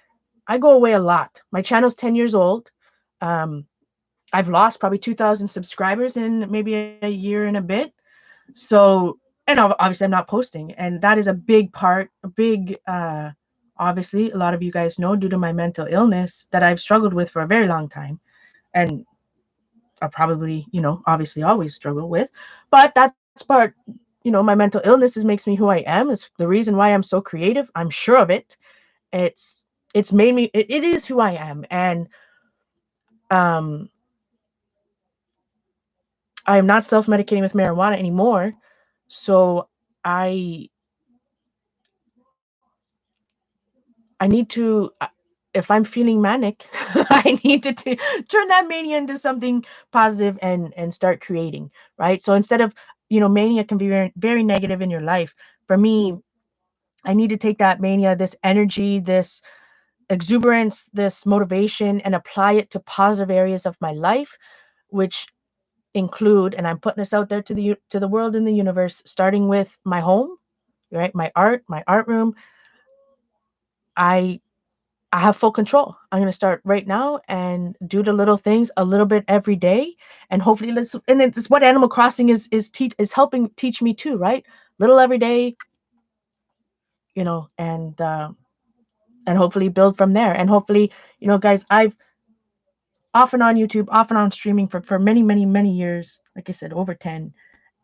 go away a lot. My channel's 10 years old. I've lost probably 2,000 subscribers in maybe a year and a bit. So, and obviously I'm not posting. And that is a big part, obviously, a lot of you guys know, due to my mental illness that I've struggled with for a very long time. And I probably, obviously always struggle with. But that's part, my mental illness makes me who I am. It's the reason why I'm so creative. I'm sure of it. It's made me, it is who I am. And um I am not self-medicating with marijuana anymore. So I need to, if I'm feeling manic, I need to turn that mania into something positive and start creating, right? So instead of, mania can be very, very negative in your life. For me, I need to take that mania, this energy, this exuberance, this motivation, and apply it to positive areas of my life, which include, and I'm putting this out there to the world and the universe, starting with my home, right? My art room. I have full control. I'm going to start right now and do the little things a little bit every day, and hopefully and it's what Animal Crossing is helping teach me too, right? Little every day, and hopefully build from there. And hopefully, guys, I've off and on YouTube, off and on streaming for many, many, many years. Like I said, over 10.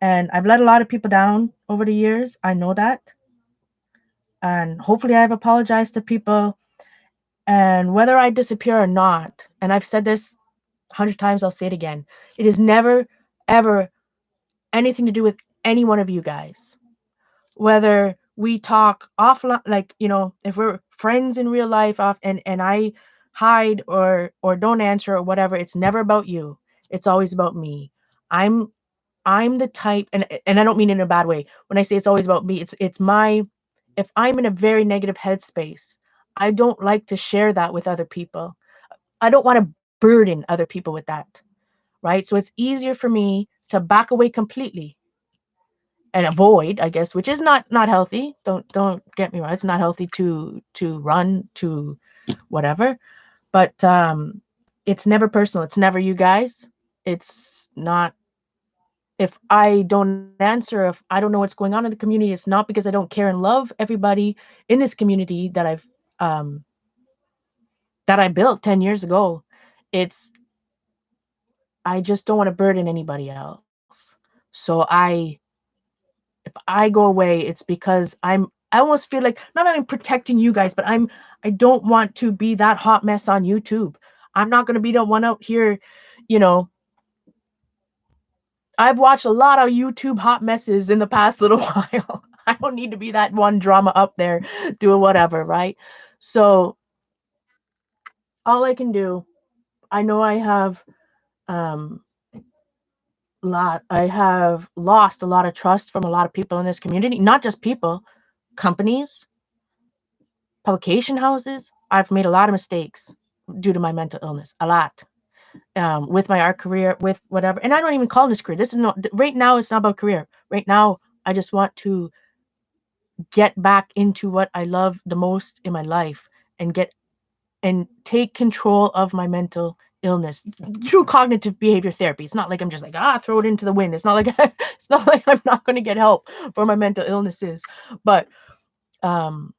And I've let a lot of people down over the years. I know that. And hopefully I've apologized to people. And whether I disappear or not, and I've said this 100 times, I'll say it again. It is never, ever anything to do with any one of you guys. Whether we talk offline, like, if we're friends in real life off and I hide or don't answer or whatever, it's never about you. It's always about me. I'm the type, and I don't mean it in a bad way. When I say it's always about me, it's my, if I'm in a very negative headspace, I don't like to share that with other people. I don't want to burden other people with that, right? So it's easier for me to back away completely and avoid, I guess, which is not healthy. Don't get me wrong. It's not healthy to run to whatever. But It's never personal. It's never you guys. It's not, if I don't answer, if I don't know what's going on in the community, it's not because I don't care and love everybody in this community um that I built 10 years ago. It's, I just don't want to burden anybody else. So if I go away, it's because I almost feel like not that I'm protecting you guys, but I don't want to be that hot mess on YouTube. I'm not going to be the one out here, you know. I've watched a lot of YouTube hot messes in the past little while. I don't need to be that one drama up there doing whatever, right? So all I can do, I know um I have lost a lot of trust from a lot of people in this community, not just people, companies, publication houses. I've made a lot of mistakes due to my mental illness, a lot. With my art career, with whatever. And I don't even call this career. This is not, right now, it's not about career. Right now, I just want to get back into what I love the most in my life and get and take control of my mental illness through cognitive behavior therapy. It's not like I'm just like, throw it into the wind. It's not like it's not like I'm not going to get help for my mental illnesses. But um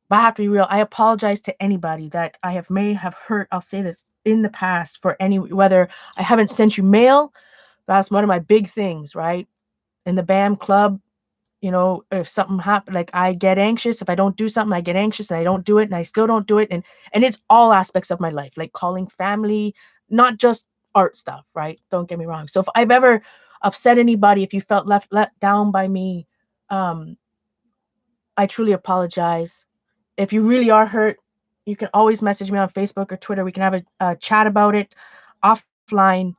but I have to be real. I apologize to anybody that I may have hurt. I'll say this in the past, for any, whether I haven't sent you mail. That's one of my big things, right? In the BAM club, if something happened, like, I get anxious. If I don't do something, I get anxious and I don't do it, and I still don't do it. And it's all aspects of my life, like calling family, not just art stuff, right? Don't get me wrong. So if I've ever upset anybody, if you felt let down by me, um, I truly apologize. If you really are hurt, you can always message me on Facebook or Twitter. We can have a chat about it offline.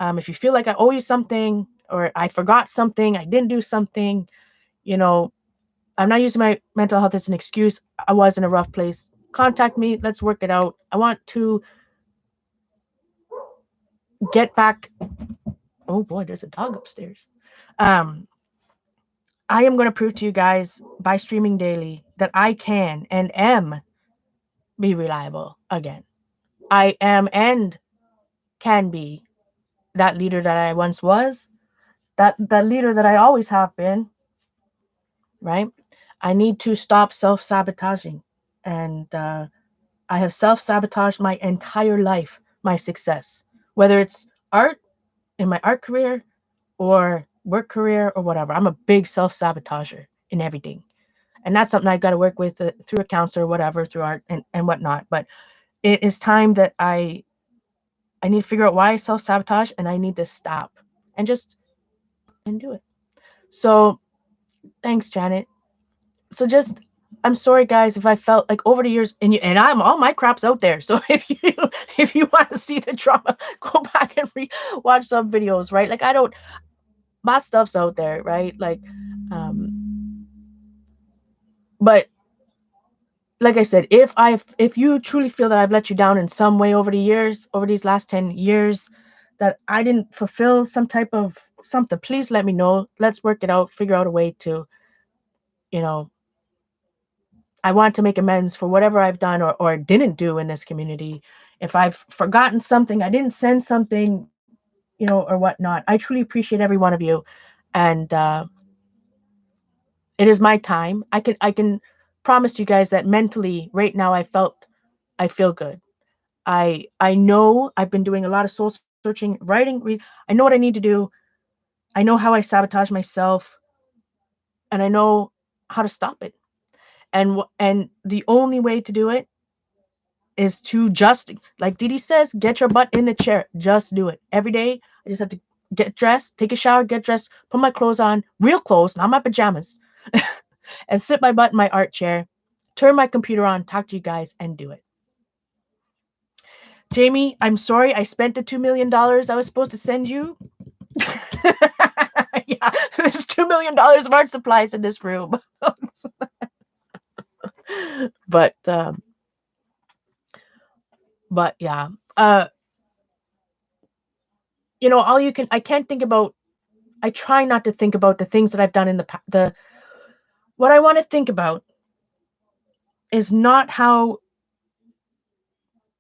If you feel like I owe you something, or I forgot something, I didn't do something, you know, I'm not using my mental health as an excuse. I was in a rough place. Contact me. Let's work it out. I want to get back. Oh boy, there's a dog upstairs. Um, I am going to prove to you guys by streaming daily that I can and am be reliable again. I am and can be that leader that I once was, that leader that I always have been, right? I need to stop self-sabotaging. And I have self-sabotaged my entire life, my success, whether it's art, in my art career, or work career, or whatever. I'm a big self-sabotager in everything. And that's something I've got to work with through a counselor, or whatever, through art and whatnot. But it is time that I need to figure out why I self-sabotage, and I need to stop and just and do it. So thanks, Janet. So just, I'm sorry guys if I felt like over the years, and I'm, all my crap's out there. So if you want to see the drama, go back and watch some videos, right? Like, I don't, my stuff's out there, right? Like, but like I said, if you truly feel that I've let you down in some way over the years, over these last 10 years, that I didn't fulfill some type of something, please let me know. Let's work it out, figure out a way to, you know, I want to make amends for whatever I've done or didn't do in this community. If I've forgotten something, I didn't send something, or whatnot, I truly appreciate every one of you. And it is my time. I can promise you guys that mentally right now I feel good. I know I've been doing a lot of soul searching, writing. I know what I need to do. I know how I sabotage myself, and I know how to stop it. And the only way to do it is to just, like Didi says, get your butt in the chair. Just do it every day. I just have to get dressed, take a shower, get dressed, put my clothes on, real clothes, not my pajamas, and sit my butt in my art chair, turn my computer on, talk to you guys, and do it. Jamie, I'm sorry I spent the $2 million I was supposed to send you. Yeah, there's $2 million of art supplies in this room. but um, but yeah, all you can, I can't think about. I try not to think about the things that I've done in the past. What I want to think about is not how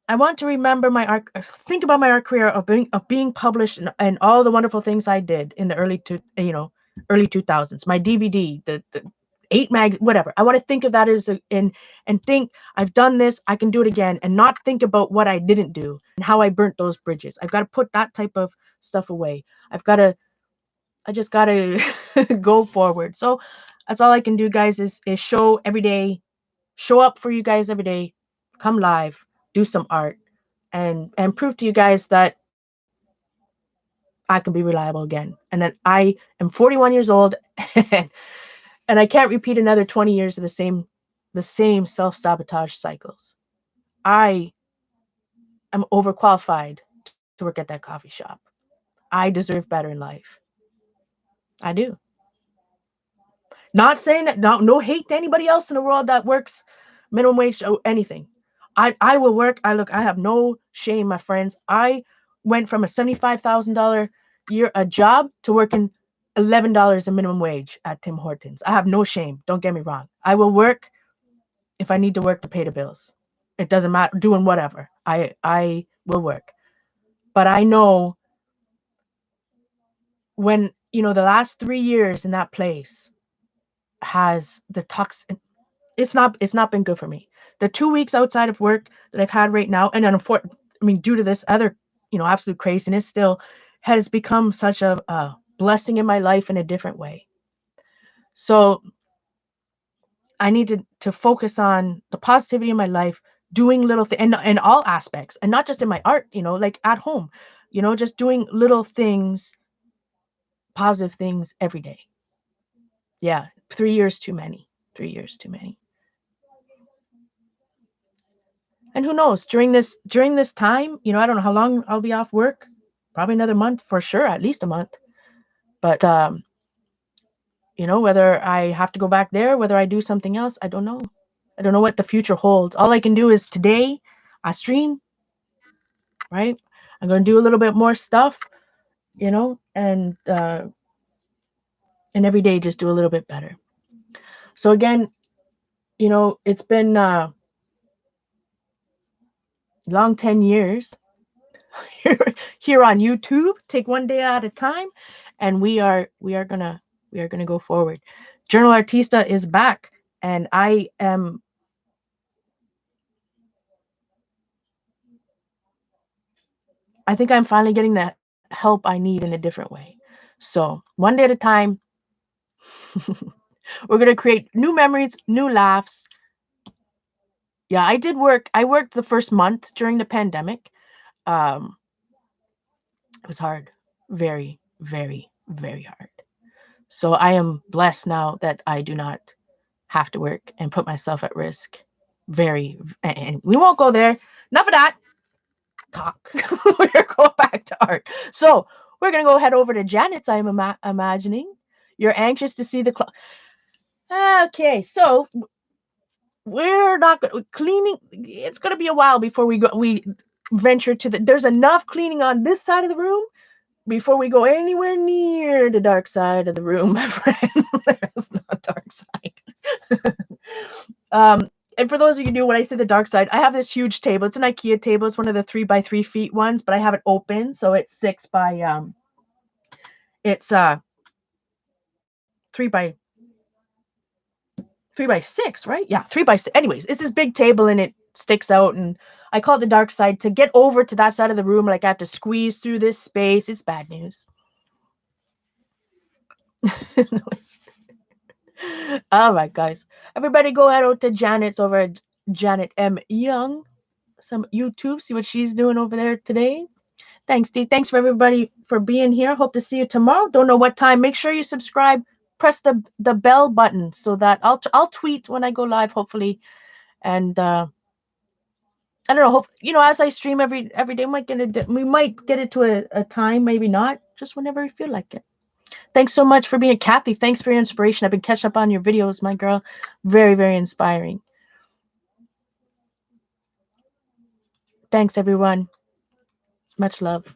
I want to remember my art, think about my art career of being published and all the wonderful things I did in the early 2000s. My DVD, the 8 mag, whatever. I want to think of that as and think I've done this, I can do it again, and not think about what I didn't do and how I burnt those bridges. I've got to put that type of stuff away. I just got to go forward. So that's all I can do, guys, is show every day, show up for you guys every day, come live, do some art, and prove to you guys that I can be reliable again, and that I am 41 years old, and I can't repeat another 20 years of the same self-sabotage cycles. I am overqualified to work at that coffee shop. I deserve better in life. I do. Not saying that, no hate to anybody else in the world that works minimum wage or anything. I will work. I have no shame, my friends. I went from a $75,000 year a job to working $11 a minimum wage at Tim Hortons. I have no shame. Don't get me wrong. I will work if I need to work to pay the bills. It doesn't matter, doing whatever. I will work. But I know when, the last 3 years in that place has the toxic, it's not been good for me. The 2 weeks outside of work that I've had right now, and due to this other, absolute craziness, still has become such a blessing in my life in a different way. So I need to focus on the positivity in my life, doing little things in all aspects, and not just in my art, like at home, just doing little things, positive things every day. Yeah, 3 years too many. 3 years too many. And who knows, during this time, I don't know how long I'll be off work. Probably another month for sure, at least a month. But whether I have to go back there, whether I do something else, I don't know. I don't know what the future holds. All I can do is today I stream, right? I'm going to do a little bit more stuff, and every day just do a little bit better. So again, it's been long 10 years here on YouTube. Take one day at a time, and we are gonna go forward. Journal Artista is back, and I think I'm finally getting the help I need in a different way. So one day at a time, we're gonna create new memories, new laughs. Yeah, I worked the first month during the pandemic. It was hard, very, very, very hard. So I am blessed now that I do not have to work and put myself at risk. And we won't go there. Enough of that talk. We're going back to art. So we're gonna go head over to Janet's. I'm imagining you're anxious to see the clock. Okay, so we're not cleaning. It's gonna be a while before we venture to there's enough cleaning on this side of the room before we go anywhere near the dark side of the room, my friends. There's no dark side. And for those of you who knew, when I say the dark side, I have this huge table. It's an IKEA table. It's one of the 3 by 3 feet ones, but I have it open, so it's 6 by it's 3 by 6, right? Yeah, 3 by 6. Anyways, it's this big table and it sticks out, and I call it the dark side. To get over to that side of the room, like I have to squeeze through this space. It's bad news. All right, guys. Everybody go head out to Janet's over at Janet M. Young. Some YouTube, see what she's doing over there today. Thanks, Steve. Thanks for everybody for being here. Hope to see you tomorrow. Don't know what time. Make sure you subscribe. Press the bell button so that I'll tweet when I go live, hopefully. And I don't know. Hope as I stream every day, we might get it to a time, maybe not. Just whenever we feel like it. Thanks so much for being Kathy. Thanks for your inspiration. I've been catching up on your videos, my girl. Very, very inspiring. Thanks, everyone. Much love.